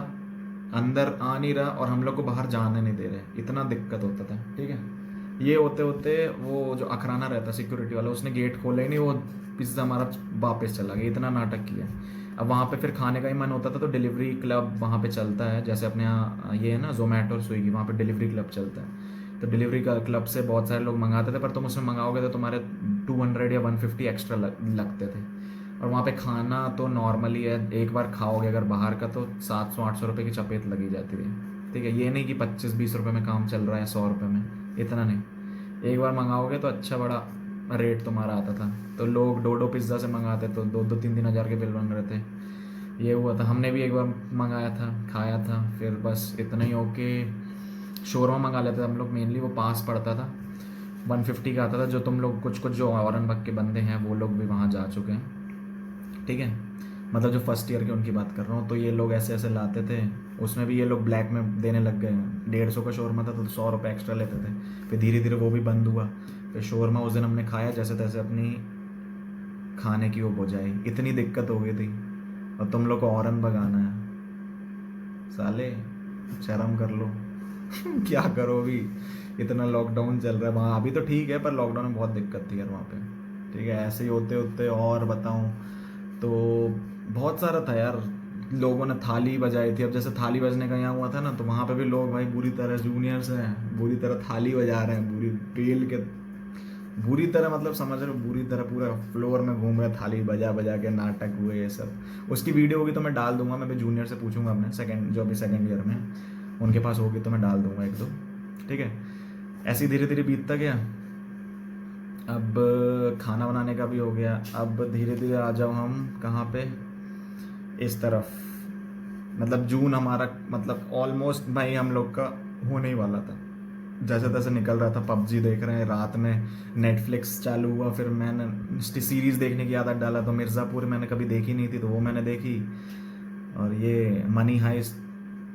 अंदर आ नहीं रहा और हम लोग को बाहर जाने नहीं दे रहे, इतना दिक्कत होता था, ठीक है। ये होते होते वो जो अखराना रहता सिक्योरिटी वाला, उसने गेट खोला ही नहीं, वो पिज़्ज़ा हमारा वापस चला गया, इतना नाटक किया। अब वहाँ पे फिर खाने का ही मन होता था, तो डिलीवरी क्लब वहाँ पे चलता है, जैसे अपने यहाँ ये है ना जोमेटो और स्विगी, वहाँ पे डिलीवरी क्लब चलता है। तो डिलीवरी का क्लब से बहुत सारे लोग मंगाते थे, पर तुम उसमें मंगाओगे तो तुम्हारे 200 या 150 एक्स्ट्रा लगते थे। और वहाँ पे खाना तो नॉर्मली है, एक बार खाओगे अगर बाहर का तो 700-800 रुपये की चपेट लगी जाती थी, ठीक है। ये नहीं कि 25-20 रुपये में काम चल रहा है, 100 रुपये में, इतना नहीं। एक बार मंगाओगे तो अच्छा बड़ा रेट तुम्हारा आता था। तो लोग 2-2 पिज़्ज़ा से मंगाते, तो 2-2 3-3 हज़ार के बिल बन रहे थे। ये हुआ था, हमने भी एक बार मंगाया था, खाया था, फिर बस इतना ही होके शोरमा मंगा लेते थे हम लोग, मेनली वो पास पड़ता था, 150 का आता था। जो तुम लोग कुछ कुछ जो औरंगाबाद के बंदे हैं वो लोग भी वहाँ जा चुके हैं, ठीक है। मतलब जो फर्स्ट ईयर के उनकी बात कर रहा हूँ। तो ये लोग ऐसे ऐसे लाते थे, उसमें भी ये लोग ब्लैक में देने लग गए। 150 का शोरमा था तो 100 रुपये एक्स्ट्रा लेते थे। फिर धीरे धीरे वो भी बंद हुआ। फिर शोरमा उस दिन हमने खाया जैसे तैसे, अपनी खाने की वो बुझाई, इतनी दिक्कत हो गई थी। और तुम लोग को औरन भगाना है, साले शर्म कर लो। क्या करो अभी, इतना लॉकडाउन चल रहा है वहाँ। अभी तो ठीक है, पर लॉकडाउन में बहुत दिक्कत थी यार वहाँ पे, ठीक है। ऐसे ही होते होते और बताऊँ तो बहुत सारा था यार। लोगों ने थाली बजाई थी। अब जैसे थाली बजने का यहाँ हुआ था ना, तो वहाँ पे भी लोग भाई बुरी तरह, जूनियर्स हैं, बुरी तरह थाली बजा रहे हैं, बुरी बेल के, बुरी तरह, मतलब समझ रहे हो, बुरी तरह पूरा फ्लोर में घूम रहे, थाली बजा बजा के नाटक हुए ये सब। उसकी वीडियो होगी तो मैं डाल दूंगा। मैं भी जूनियर से पूछूंगा अपने सेकंड, जो अभी सेकंड ईयर में, उनके पास होगी तो मैं डाल दूंगा 1-2, ठीक है। ऐसे ही धीरे धीरे बीतता गया। अब खाना बनाने का भी हो गया। अब धीरे धीरे आ जाओ हम कहाँ पे, इस तरफ, मतलब जून हमारा, मतलब ऑलमोस्ट भाई हम लोग का होने ही वाला था, जैसे तैसे निकल रहा था, पबजी देख रहे हैं, रात में नेटफ्लिक्स चालू हुआ, फिर मैंने सीरीज़ देखने की आदत डाला, तो मिर्ज़ापुर मैंने कभी देखी नहीं थी तो वो मैंने देखी। और ये मनी हाइस्ट,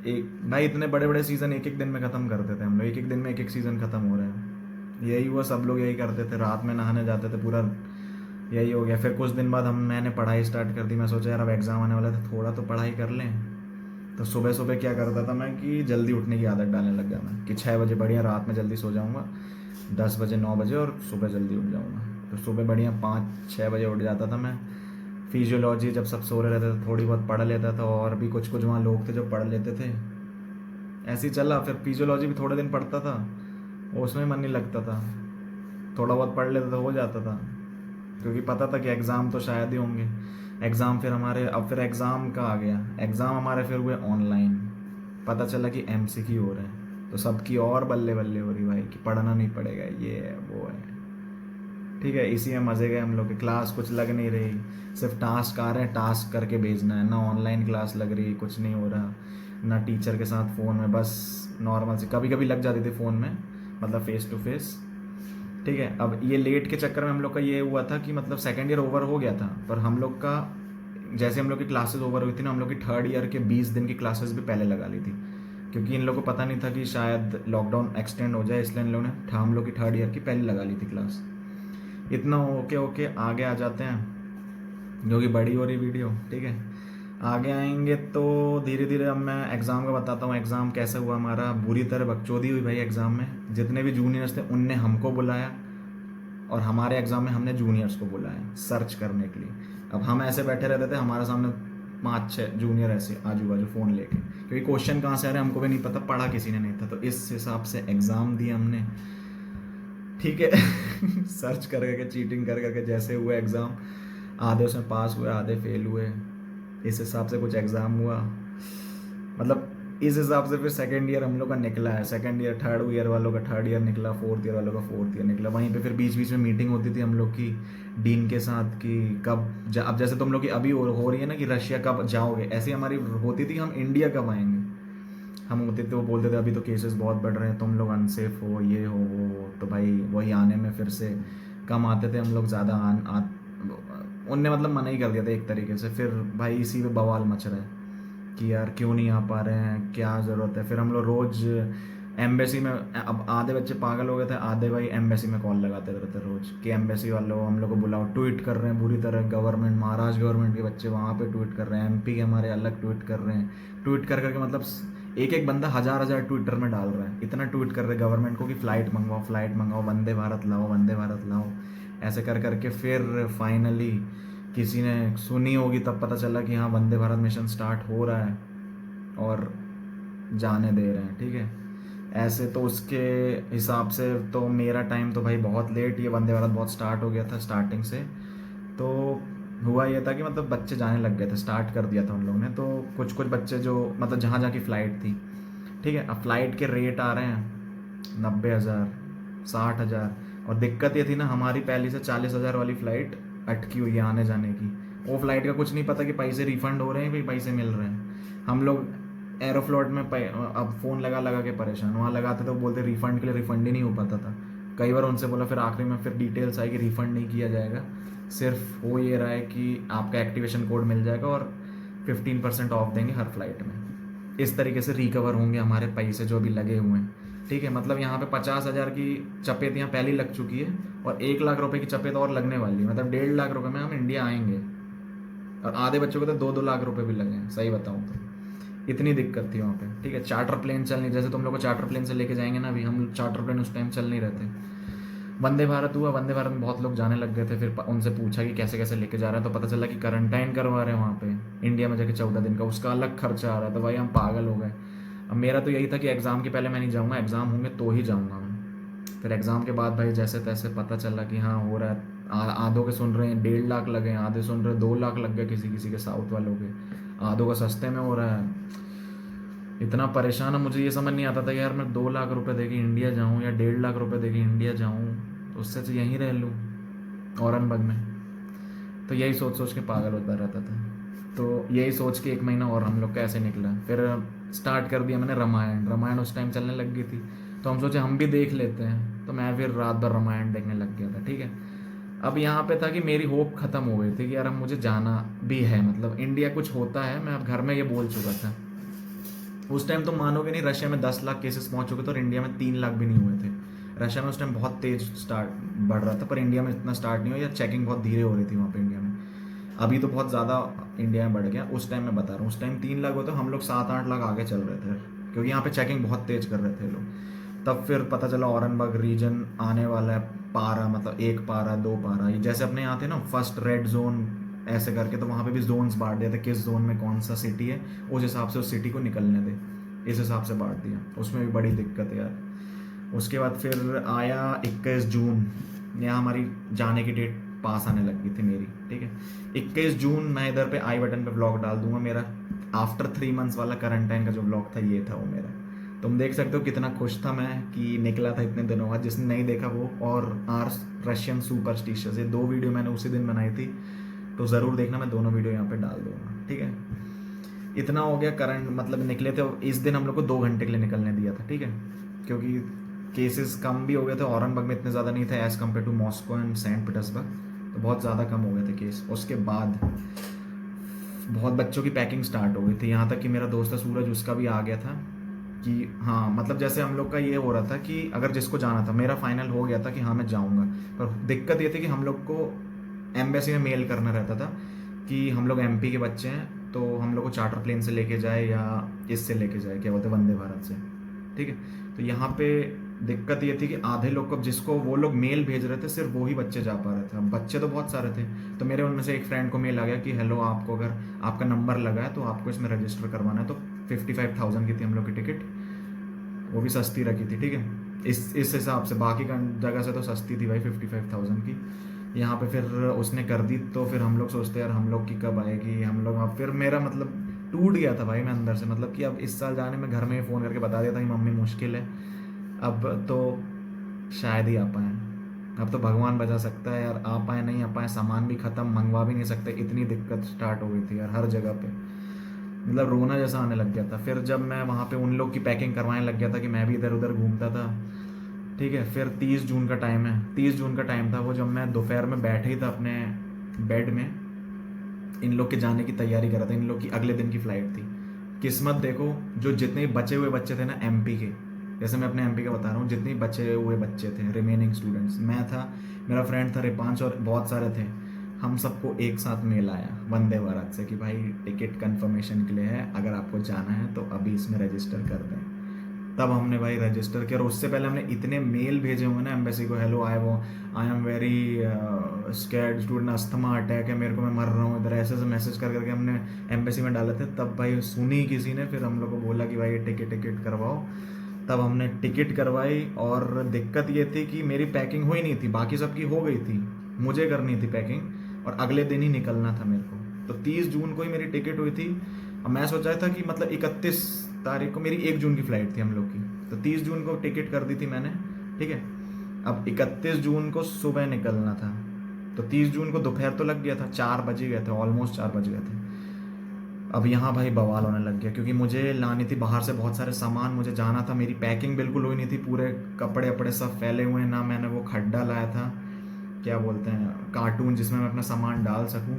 एक भाई इतने बड़े बड़े सीज़न एक एक दिन में ख़त्म करते थे हम लोग, एक एक दिन में एक एक सीज़न ख़त्म हो रहे हैं। यही हुआ, सब लोग यही करते थे, रात में नहाने जाते थे, पूरा यही हो गया। फिर कुछ दिन बाद मैंने पढ़ाई स्टार्ट कर दी। मैं सोचा यार अब एग्ज़ाम आने वाला था, थोड़ा तो पढ़ाई कर लें। तो सुबह सुबह क्या करता था मैं कि जल्दी उठने की आदत डालने लग गया मैं, कि 6 बजे बढ़िया रात में जल्दी सो जाऊँगा, 10 बजे 9 बजे, और सुबह जल्दी उठ जाऊँगा। तो सुबह बढ़िया 5-6 बजे उठ जाता था मैं। फिजियोलॉजी जब सब सो रहे रहते थे थोड़ी बहुत पढ़ लेता था, और भी कुछ कुछ वहाँ लोग थे जो पढ़ लेते थे, ऐसे ही चला। फिर फिजियोलॉजी भी थोड़े दिन पढ़ता था, उसमें मन नहीं लगता था, थोड़ा बहुत पढ़ लेता था, हो जाता था, क्योंकि पता था कि एग्ज़ाम तो शायद ही होंगे। एग्ज़ाम फिर हमारे, अब फिर एग्ज़ाम का आ गया, एग्ज़ाम हमारे फिर हुए ऑनलाइन। पता चला कि MCQ हो रहे हैं, तो सबकी और बल्ले बल्ले हो रही भाई कि पढ़ना नहीं पड़ेगा, ये है वो है। ठीक है, इसी में मज़े गए हम लोग के। क्लास कुछ लग नहीं रही, सिर्फ टास्क आ रहे हैं, टास्क करके भेजना है, ना ऑनलाइन क्लास लग रही, कुछ नहीं हो रहा, ना टीचर के साथ फ़ोन में, बस नॉर्मल से कभी कभी लग जाती थी फ़ोन में, मतलब फ़ेस टू फेस। ठीक है, अब ये लेट के चक्कर में हम लोग का ये हुआ था कि मतलब सेकेंड ईयर ओवर हो गया था, पर हम लोग का जैसे हम लोग की क्लासेस ओवर हुई थी ना, हम लोग की थर्ड ईयर के 20 दिन की क्लासेस भी पहले लगा ली थी, क्योंकि इन लोगों को पता नहीं था कि शायद लॉकडाउन एक्सटेंड हो जाए, इसलिए इन लोगों ने हम लोग की थर्ड ईयर की पहले लगा ली थी क्लास। इतना ओके ओके आगे आ जाते हैं, जो कि बड़ी हो रही वीडियो। ठीक है, आगे आएंगे तो धीरे धीरे अब मैं एग्ज़ाम का बताता हूँ। एग्ज़ाम कैसे हुआ हमारा, बुरी तरह बकचोदी हुई भाई एग्ज़ाम में। जितने भी जूनियर्स थे उनने हमको बुलाया, और हमारे एग्ज़ाम में हमने जूनियर्स को बुलाया सर्च करने के लिए। अब हम ऐसे बैठे रहते थे, हमारे सामने 5-6 जूनियर ऐसे आजू बाजू फ़ोन लेके, क्योंकि क्वेश्चन कहाँ से आ रहे हैं हमको भी नहीं पता, पढ़ा किसी ने नहीं था, तो इस हिसाब से एग्ज़ाम दिया हमने। ठीक है सर्च कर करके, चीटिंग कर करके जैसे हुए एग्ज़ाम, आधे उसमें पास हुए, आधे फेल हुए, इस हिसाब से कुछ एग्ज़ाम हुआ। मतलब इस हिसाब से फिर सेकेंड ईयर हम लोग का निकला है। सेकेंड ईयर, थर्ड ईयर वालों का थर्ड ईयर निकला, फोर्थ ईयर वालों का फोर्थ ईयर निकला। वहीं पे फिर बीच बीच में मीटिंग होती थी हम लोग की डीन के साथ कि कब अब जैसे तुम लोग की अभी हो रही है ना कि रशिया कब जाओगे, ऐसी हमारी होती थी हम इंडिया कब आएंगे। हम होते थे, वो बोलते थे अभी तो केसेस बहुत बढ़ रहे हैं, तुम लोग अनसेफ हो, ये हो वो हो, तो भाई वही आने में फिर से कम आते थे हम लोग, ज़्यादा उनने मतलब मना ही कर दिया था एक तरीके से। फिर भाई इसी पे बवाल मच रहा है कि यार क्यों नहीं आ पा रहे हैं, क्या ज़रूरत है। फिर हम लोग रोज़ एम्बेसी में, अब आधे बच्चे पागल हो गए थे, आधे भाई एम्बेसी में कॉल लगाते रहते रोज़ कि एम्बेसी वालों हम लोग को बुलाओ। ट्वीट कर रहे हैं बुरी तरह, गवर्नमेंट, महाराष्ट्र गवर्नमेंट के बच्चे वहाँ पे ट्वीट कर रहे हैं, MP के हमारे अलग ट्वीट कर रहे हैं। ट्वीट कर करके मतलब एक एक बंदा 1000 ट्विटर में डाल रहा है, इतना ट्वीट कर रहे हैं गवर्नमेंट को कि फ़्लाइट मंगवाओ, वंदे भारत लाओ, वंदे भारत लाओ। ऐसे कर करके फिर फाइनली किसी ने सुनी होगी, तब पता चला कि हाँ वंदे भारत मिशन स्टार्ट हो रहा है और जाने दे रहे हैं। ठीक है, ऐसे तो उसके हिसाब से तो मेरा टाइम तो भाई बहुत लेट, ये वंदे भारत बहुत स्टार्ट हो गया था स्टार्टिंग से। तो हुआ ये था कि मतलब बच्चे जाने लग गए थे, स्टार्ट कर दिया था उन लोगों ने। तो कुछ कुछ बच्चे जो मतलब जहाँ जहाँ की फ़्लाइट थी, ठीक है, अब फ़्लाइट के रेट आ रहे हैं 90,000, 60,000। और दिक्कत ये थी ना, हमारी पहले से 40,000 वाली फ़्लाइट अटकी हुई है आने जाने की। वो फ़्लाइट का कुछ नहीं पता कि पैसे रिफ़ंड हो रहे हैं, भाई पैसे मिल रहे हैं। हम लोग एरोफ्लोट में अब फ़ोन लगा लगा के परेशान, वहाँ लगाते तो बोलते रिफ़ंड के लिए, रिफ़ंड ही नहीं हो पाता था। कई बार उनसे बोला, फिर आखिरी में फिर डिटेल्स आई कि रिफ़ंड नहीं किया जाएगा, सिर्फ हो ये रहा है कि आपका एक्टिवेशन कोड मिल जाएगा और 15% ऑफ देंगे हर फ्लाइट में। इस तरीके से रिकवर होंगे हमारे पैसे जो भी लगे हुए हैं। ठीक है, मतलब यहाँ पे 50,000 की चपेत यहाँ पहले ही लग चुकी है, और 1 लाख रुपए की चपेत और लगने वाली है। मतलब 1.5 लाख रुपए में हम इंडिया आएंगे, और आधे बच्चों को तो 2-2 लाख रुपए भी लगे हैं, सही बताऊँ तो। इतनी दिक्कत थी वहाँ पे। ठीक है, चार्टर प्लेन चल नहीं, जैसे तुम लोग को चार्टर प्लेन से लेके जाएंगे ना, अभी हम चार्टर प्लेन उस टाइम चल नहीं रहते। वंदे भारत हुआ, वंदे भारत में बहुत लोग जाने लग गए थे। फिर उनसे पूछा कि कैसे कैसे लेके जा रहे हैं, तो पता चला कि क्वारंटाइन करवा रहे हैं वहाँ पे इंडिया में जाके 14 दिन का, उसका अलग खर्चा आ रहा है। तो भाई हम पागल हो गए। अब मेरा तो यही था कि एग्ज़ाम के पहले मैं नहीं जाऊँगा, एग्ज़ाम होंगे तो ही जाऊँगा मैं। फिर एग्ज़ाम के बाद भाई जैसे तैसे पता चला कि हाँ हो रहा है। आधों के सुन रहे हैं 1.5 लाख लगे, आधे सुन रहे हैं 2 लाख लग गए किसी किसी के, साउथ वालों के। आधों का सस्ते में हो रहा है। इतना परेशान है, मुझे ये समझ नहीं आता था यार मैं 2 लाख रुपए दे के इंडिया जाऊँ या 1.5 लाख रुपए दे के इंडिया जाऊँ, उससे तो यहीं रह लूँ औरंगाबाद में। तो यही सोच सोच के पागल होता रहता था। तो यही सोच के 1 महीना और हम लोग का ऐसे निकला। फिर स्टार्ट कर दिया मैंने रामायण। रामायण उस टाइम चलने लग गई थी, तो हम सोचे हम भी देख लेते हैं, तो मैं फिर रात भर रामायण देखने लग गया था, ठीक है। अब यहाँ पे था कि मेरी होप ख़त्म हो गई थी कि यार अब मुझे जाना भी है, मतलब इंडिया कुछ होता है, मैं अब घर में ये बोल चुका था। उस टाइम तो मानोगे नहीं, रशिया में 10 लाख केसेस पहुंच चुके थे और इंडिया में 3 लाख भी नहीं हुए थे। रशिया में उस टाइम बहुत तेज स्टार्ट बढ़ रहा था, पर इंडिया में इतना स्टार्ट नहीं हुआ, या चेकिंग बहुत धीरे हो रही थी वहाँ पे इंडिया में। अभी तो बहुत ज़्यादा इंडिया में बढ़ गया, उस टाइम मैं बता रहा हूँ, उस टाइम 3 लाख होते, हम लोग 7-8 लाख आगे चल रहे थे, क्योंकि यहाँ पे चेकिंग बहुत तेज कर रहे थे लोग। तब फिर पता चला औरंगाबाद रीजन आने वाला है, पारा मतलब 1 पारा 2 पारा, ये जैसे अपने यहाँ थे ना फर्स्ट रेड जोन ऐसे करके, तो वहाँ पे भी जोन्स बांट दिए थे, किस जोन में कौन सा सिटी है, उस हिसाब से उस सिटी को निकलने दे, इस हिसाब से बांट दिया। उसमें भी बड़ी दिक्कत है यार। उसके बाद फिर आया 21 जून, यहाँ हमारी जाने की डेट पास आने लग गई थी मेरी, ठीक है। 21 जून मैं इधर पे आई बटन पे ब्लॉग डाल दूंगा, मेरा आफ्टर 3 मंथ्स वाला क्वारंटाइन का जो ब्लॉग था ये था वो मेरा। तुम देख सकते हो कितना खुश था मैं कि निकला था इतने दिनों बाद। जिसने नहीं देखा वो और आर रशियन सुपरस्टिशियस, ये 2 वीडियो मैंने उसी दिन बनाई थी, तो ज़रूर देखना, मैं दोनों वीडियो यहाँ पे डाल दूंगा, ठीक है। इतना हो गया करंट, मतलब निकले थे इस दिन हम लोग को 2 घंटे के लिए निकलने दिया था, ठीक है, क्योंकि केसेस कम भी हो गए थे, औरंगाबाद में इतने ज़्यादा नहीं थे as compare to Moscow and Saint Petersburg, तो बहुत ज़्यादा कम हो गए थे केस। उसके बाद बहुत बच्चों की पैकिंग स्टार्ट हो गई थी, यहाँ तक कि मेरा दोस्त था सूरज, उसका भी आ गया था कि हाँ, मतलब जैसे हम लोग का ये हो रहा था कि अगर जिसको जाना था, मेरा फाइनल हो गया था कि हाँ मैं जाऊँगा, पर दिक्कत ये थी कि हम लोग को एम्बेसी में मेल करना रहता था कि हम लोग एमपी के बच्चे हैं, तो हम लोग को चार्टर प्लेन से लेके जाए या इससे लेके जाए, क्या बोलते हैं, वंदे भारत से, ठीक है। तो यहाँ पे दिक्कत ये थी कि आधे लोग को, जिसको वो लोग मेल भेज रहे थे, सिर्फ वो ही बच्चे जा पा रहे थे। अब बच्चे तो बहुत सारे थे, तो मेरे उनमें से एक फ्रेंड को मेल आ गया कि हेलो, आपको अगर आपका नंबर लगा है तो आपको इसमें रजिस्टर करवाना है। तो 55,000 की थी हम लोग की टिकट, वो भी सस्ती रखी थी, ठीक है, इस हिसाब से, बाकी जगह से तो सस्ती थी भाई 55,000 की। यहाँ पे फिर उसने कर दी, तो फिर हम लोग सोचते यार हम लोग की कब आएगी, हम लोग, अब फिर मेरा मतलब टूट गया था भाई मैं अंदर से, मतलब कि अब इस साल जाने में घर में फ़ोन करके बता दिया था कि मम्मी मुश्किल है, अब तो शायद ही आ पाए, अब तो भगवान बचा सकता है यार, आ पाए नहीं आ पाए, सामान भी ख़त्म, मंगवा भी नहीं सकते, इतनी दिक्कत स्टार्ट हो गई थी यार हर जगह पे, मतलब रोना जैसा आने लग गया था। फिर जब मैं वहाँ पे उन लोग की पैकिंग करवाने लग गया था कि मैं भी इधर उधर घूमता था, ठीक है। फिर 30 जून का टाइम है, 30 जून का टाइम था वो, जब मैं दोपहर में बैठे ही था अपने बेड में, इन लोग के जाने की तैयारी कर रहा था, इन लोग की अगले दिन की फ़्लाइट थी। किस्मत देखो, जो जितने बचे हुए बच्चे थे ना एमपी के, जैसे मैं अपने एमपी का बता रहा हूँ, जितने बचे हुए बच्चे थे रिमेनिंग स्टूडेंट्स, मैं था, मेरा फ्रेंड था रिपांश, और बहुत सारे थे, हम सबको एक साथ मेल आया वंदे भारत से कि भाई टिकट कंफर्मेशन के लिए है, अगर आपको जाना है तो अभी इसमें रजिस्टर कर दें। तब हमने भाई रजिस्टर किया, और उससे पहले हमने इतने मेल भेजे हुए ना एम्बेसी को, hello I am very scared student, asthma attack है मेरे को, मैं मर रहा हूँ इधर, ऐसे ऐसे मैसेज कर करके हमने एम्बेसी में डाले थे। तब भाई सुनी किसी ने, फिर हम लोग को बोला कि भाई टिकट करवाओ, तब हमने टिकट करवाई। और दिक्कत ये थी कि मेरी पैकिंग हुई नहीं थी, बाकी सबकी हो गई थी, मुझे करनी थी पैकिंग, और अगले दिन ही निकलना था मेरे को। तो 30 जून को ही मेरी टिकट हुई थी, और मैं सोचा था कि मतलब 31 तारीख को मेरी 1 जून की फ़्लाइट थी हम लोग की, तो 30 जून को टिकट कर दी थी मैंने, ठीक है। अब 31 जून को सुबह निकलना था, तो 30 जून को दोपहर तो लग गया था, 4 बज गए थे, ऑलमोस्ट 4 बज गए थे। अब यहाँ भाई बवाल होने लग गया, क्योंकि मुझे लानी थी बाहर से बहुत सारे सामान, मुझे जाना था, मेरी पैकिंग बिल्कुल हुई नहीं थी, पूरे कपड़े वपड़े सब फैले हुए हैं, ना मैंने वो खड्डा लाया था, क्या बोलते हैं, कार्टून जिसमें मैं अपना सामान डाल सकूं,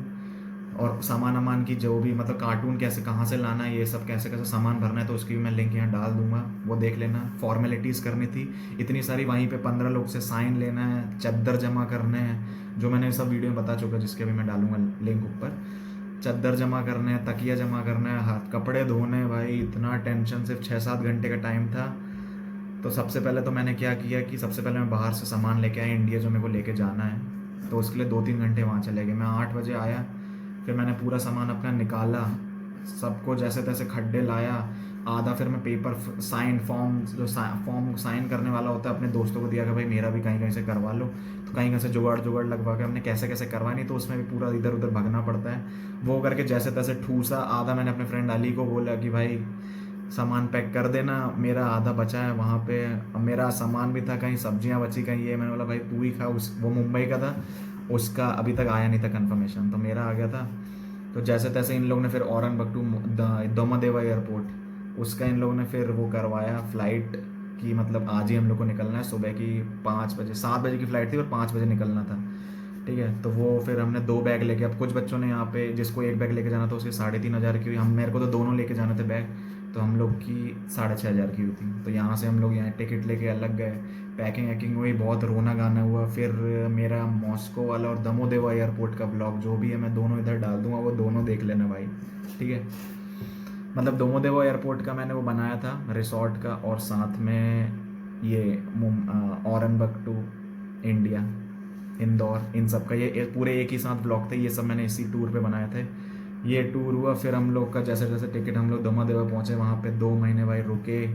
और सामान की जो भी, मतलब कार्टून कैसे कहाँ से लाना है, ये सब कैसे कैसे सामान भरना है, तो उसकी भी मैं लिंक यहाँ डाल दूंगा, वो देख लेना। फॉर्मेलिटीज़ करनी थी इतनी सारी, वहीं पे 15 लोग से साइन लेना है, चद्दर जमा करने हैं, जो मैंने सब वीडियो में बता चुका, जिसके भी मैं डालूंगा लिंक ऊपर, चद्दर जमा करने हैं, तकिया जमा करना है, हाथ कपड़े धोने, भाई इतना टेंशन, सिर्फ 6-7 घंटे का टाइम था। तो सबसे पहले तो मैंने क्या किया कि सबसे पहले मैं बाहर से सामान लेके आया इंडिया, जो मेरे को लेके जाना है, तो उसके लिए 2-3 घंटे वहाँ चले गए। मैं 8 बजे आया, फिर मैंने पूरा सामान अपना निकाला, सबको जैसे तैसे खड्डे लाया, आधा फिर मैं पेपर साइन फॉर्म, जो फॉर्म साइन करने वाला होता है, अपने दोस्तों को दिया कि भाई मेरा भी कहीं कहीं से करवा लो, तो कहीं कहीं से जुगाड़ लगवा के हमने कैसे कैसे करवानी, तो उसमें भी पूरा इधर उधर भगना पड़ता है, वो करके जैसे तैसे ठूसा। आधा मैंने अपने फ्रेंड अली को बोला कि भाई सामान पैक कर देना, मेरा आधा बचा है वहाँ पे, मेरा सामान भी था, कहीं सब्जियाँ बची, कहीं ये, मैंने बोला भाई तू ही खा, वो मुंबई का था, उसका अभी तक आया नहीं था कंफर्मेशन, तो मेरा आ गया था। तो जैसे तैसे इन लोग ने फिर औरंगाबाद टू दोमादेवा एयरपोर्ट, उसका इन लोगों ने फिर वो करवाया फ़्लाइट कि मतलब आज ही हम लोग को निकलना है, सुबह की 5 बजे 7 बजे की फ़्लाइट थी और 5 बजे निकलना था, ठीक है। तो वो फिर हमने 2 बैग लेके, अब कुछ बच्चों ने यहाँ पे जिसको 1 बैग लेके जाना था उसकी 3,500 की हुई, हम मेरे को तो दोनों लेके जाने थे बैग, तो हम लोग की 6,500 की हुई थी। तो यहाँ से हम लोग यहाँ टिकट लेके अलग गए, पैकिंग वैकिंग हुई, बहुत रोना गाना हुआ। फिर मेरा मॉस्को वाला और दमोदेवा एयरपोर्ट का ब्लॉग जो भी है मैं दोनों इधर डाल दूंगा, वो दोनों देख लेना भाई, ठीक है। मतलब दमोदेवा एयरपोर्ट का मैंने वो बनाया था रिसोर्ट का, और साथ में ये औरंगबग टू इंडिया, इंदौर, इन सब का ये पूरे एक ही साथ ब्लॉग थे। ये सब मैंने इसी टूर पे बनाए थे। ये टूर हुआ, फिर हम लोग का जैसे जैसे टिकट, हम लोग दमोदेवा पहुँचे, वहाँ पे 2 महीने भाई रुके,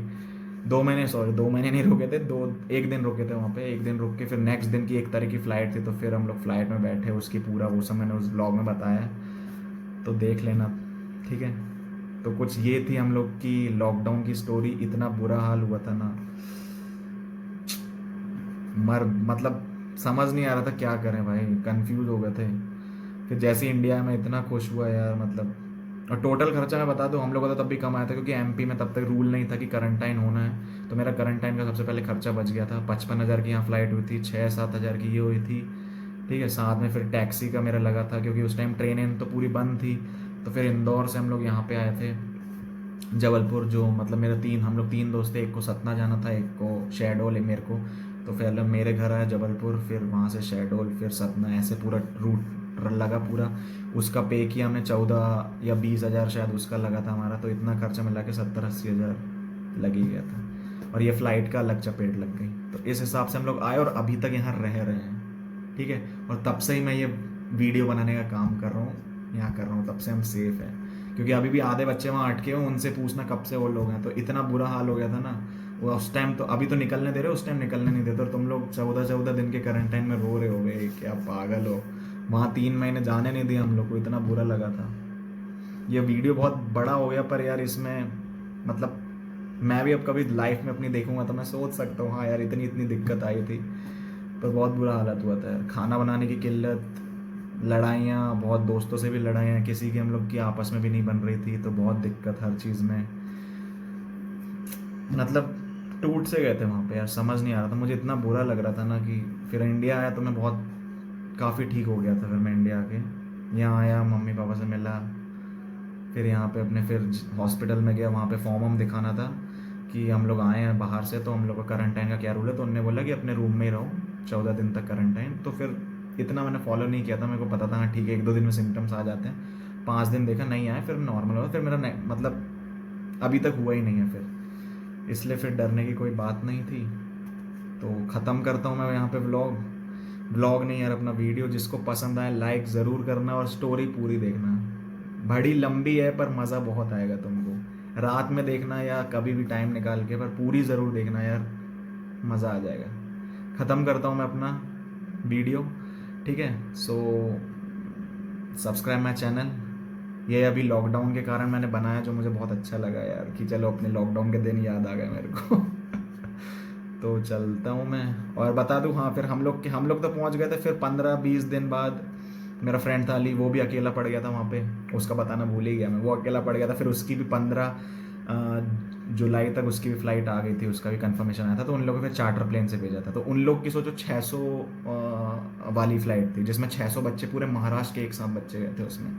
2 महीने सॉरी 2 महीने नहीं रुके थे, 1 दिन रुके थे वहाँ पे। 1 दिन रुक के फिर नेक्स्ट दिन की 1 तारीख की फ़्लाइट थी, तो फिर हम लोग फ्लाइट में बैठे, उसकी पूरा वो सब मैंने उस ब्लॉग में बताया, तो देख लेना, ठीक है। तो कुछ ये थी हम लोग की लॉकडाउन की स्टोरी। इतना बुरा हाल हुआ था ना, मतलब समझ नहीं आ रहा था क्या करें भाई, कंफ्यूज हो गए थे। फिर जैसे इंडिया में इतना खुश हुआ यार, मतलब। और टोटल खर्चा मैं बता दूं, हम लोगों का तब भी कम आया था, क्योंकि एमपी में तब तक रूल नहीं था कि क्वारंटाइन होना है, तो मेरा क्वारंटाइन का सबसे पहले खर्चा बच गया था। 55,000 की यहाँ फ़्लाइट हुई थी, 6-7 हज़ार की ये हुई थी, ठीक है। साथ में फिर टैक्सी का मेरा लगा था, क्योंकि उस टाइम ट्रेनें तो पूरी बंद थी। तो फिर इंदौर से हम लोग यहाँ पे आए थे जबलपुर, जो मतलब हम लोग 3 दोस्त थे, एक को सतना जाना था, एक को शहडोल, मेरे को। तो फिर मेरे घर आया जबलपुर, फिर वहाँ से शहडोल, फिर सतना, ऐसे पूरा रूट लगा पूरा। उसका पे किया हमने 14 या 20 हज़ार शायद उसका लगा था हमारा, तो इतना खर्चा मिला के 70-80 हज़ार लग ही गया था। और ये फ़्लाइट का अलग चपेट लग गई। तो इस हिसाब से हम लोग आए और अभी तक यहाँ रह रहे हैं, ठीक है। और तब से ही मैं ये वीडियो बनाने का काम कर रहा हूँ, यहाँ कर रहा हूँ, तब से हम सेफ़ हैं। क्योंकि अभी भी आधे बच्चे वहाँ अटके हुए, उनसे पूछना कब से वो लोग हैं। तो इतना बुरा हाल हो गया था ना वो उस टाइम, तो अभी तो निकलने दे रहे, उस टाइम निकलने नहीं देते। और तुम लोग 14-14 दिन के क्वारंटाइन में रो रहे हो गए, क्या पागल हो। वहाँ 3 महीने जाने नहीं दिए हम लोग को, इतना बुरा लगा था। ये वीडियो बहुत बड़ा हो गया, पर यार इसमें मतलब मैं भी अब कभी लाइफ में अपनी देखूंगा तो मैं सोच सकता हूँ हाँ यार इतनी इतनी दिक्कत आई थी। पर बहुत बुरा हालत हुआ था यार, खाना बनाने की किल्लत, लड़ाइयाँ, बहुत दोस्तों से भी लड़ाइयाँ, किसी की हम लोग की आपस में भी नहीं बन रही थी, तो बहुत दिक्कत हर चीज़ में। मतलब टूट से गए थे वहाँ पे यार, समझ नहीं आ रहा था, मुझे इतना बुरा लग रहा था ना। कि फिर इंडिया आया तो मैं बहुत काफ़ी ठीक हो गया था। फिर मैं इंडिया आके यहाँ आया, मम्मी पापा से मिला, फिर यहाँ पे अपने फिर हॉस्पिटल में गया, वहाँ पे फॉर्म हम दिखाना था कि हम लोग आए हैं बाहर से, तो हम लोग का क्वारंटाइन का क्या रूल है। तो उन्होंने बोला कि अपने रूम में ही रहो 14 दिन तक क्वारंटाइन। तो फिर इतना मैंने फॉलो नहीं किया था, मेरे को पता था हाँ ठीक है 1-2 दिन में सिम्टम्स आ जाते हैं। 5 दिन देखा नहीं आए, फिर नॉर्मल हुआ, फिर मेरा मतलब अभी तक हुआ ही नहीं है फिर, इसलिए फिर डरने की कोई बात नहीं थी। तो ख़त्म करता हूँ मैं यहाँ पे ब्लॉग नहीं यार, अपना वीडियो। जिसको पसंद आए लाइक ज़रूर करना और स्टोरी पूरी देखना। बड़ी लंबी है पर मज़ा बहुत आएगा तुमको, रात में देखना या कभी भी टाइम निकाल के, पर पूरी ज़रूर देखना यार, मज़ा आ जाएगा। ख़त्म करता हूँ मैं अपना वीडियो, ठीक है। So subscribe my channel. ये अभी लॉकडाउन के कारण मैंने बनाया, जो मुझे बहुत अच्छा लगा यार, कि चलो अपने लॉकडाउन के दिन याद आ गए मेरे को। तो चलता हूँ मैं। और बता दूँ हाँ, फिर हम लोग तो पहुँच गए थे। फिर 15-20 दिन बाद मेरा फ्रेंड था अली, वो भी अकेला पड़ गया था वहाँ पे, उसका बताना भूल ही गया मैं, वो अकेला पड़ गया था। फिर उसकी भी 15 जुलाई तक उसकी भी फ़्लाइट आ गई थी, उसका भी कंफर्मेशन आया था। तो उन लोगों को फिर चार्टर प्लेन से भेजा था। तो उन लोग की सोचो 600 वाली फ़्लाइट थी, जिसमें 600 बच्चे, पूरे महाराष्ट्र के एक साथ बच्चे गए थे उसमें,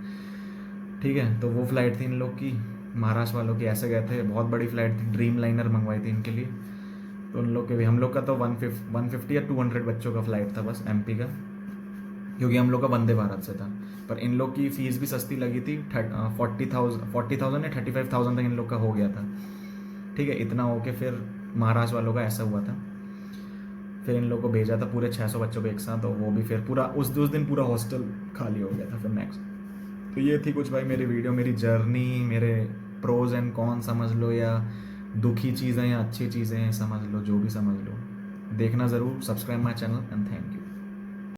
ठीक है। तो वो फ़्लाइट थी इन लोग की, महाराष्ट्र वालों की, ऐसे गए थे। बहुत बड़ी फ़्लाइट थी, ड्रीम लाइनर मंगवाई थी इनके लिए। तो उन लोग के भी, हम लोग का तो 150 या 200 बच्चों का फ़्लाइट था बस, एमपी का, क्योंकि हम लोग का वंदे भारत से था। पर इन लोग की फ़ीस भी सस्ती लगी थी, 40,000 या 35,000 तक इन लोग का हो गया था, ठीक है। इतना हो के फिर महाराष्ट्र वालों का ऐसा हुआ था। फिर इन लोग को भेजा था पूरे 600 बच्चों को एक साथ, और वो भी फिर पूरा उस दिन पूरा हॉस्टल खाली हो गया था फिर नेक्स्ट। तो ये थी कुछ भाई मेरी वीडियो, मेरी जर्नी, मेरे प्रोज एंड कॉन समझ लो, या दुखी चीज़ें या अच्छी चीज़ें समझ लो, जो भी समझ लो। देखना ज़रूर, सब्सक्राइब माई चैनल एंड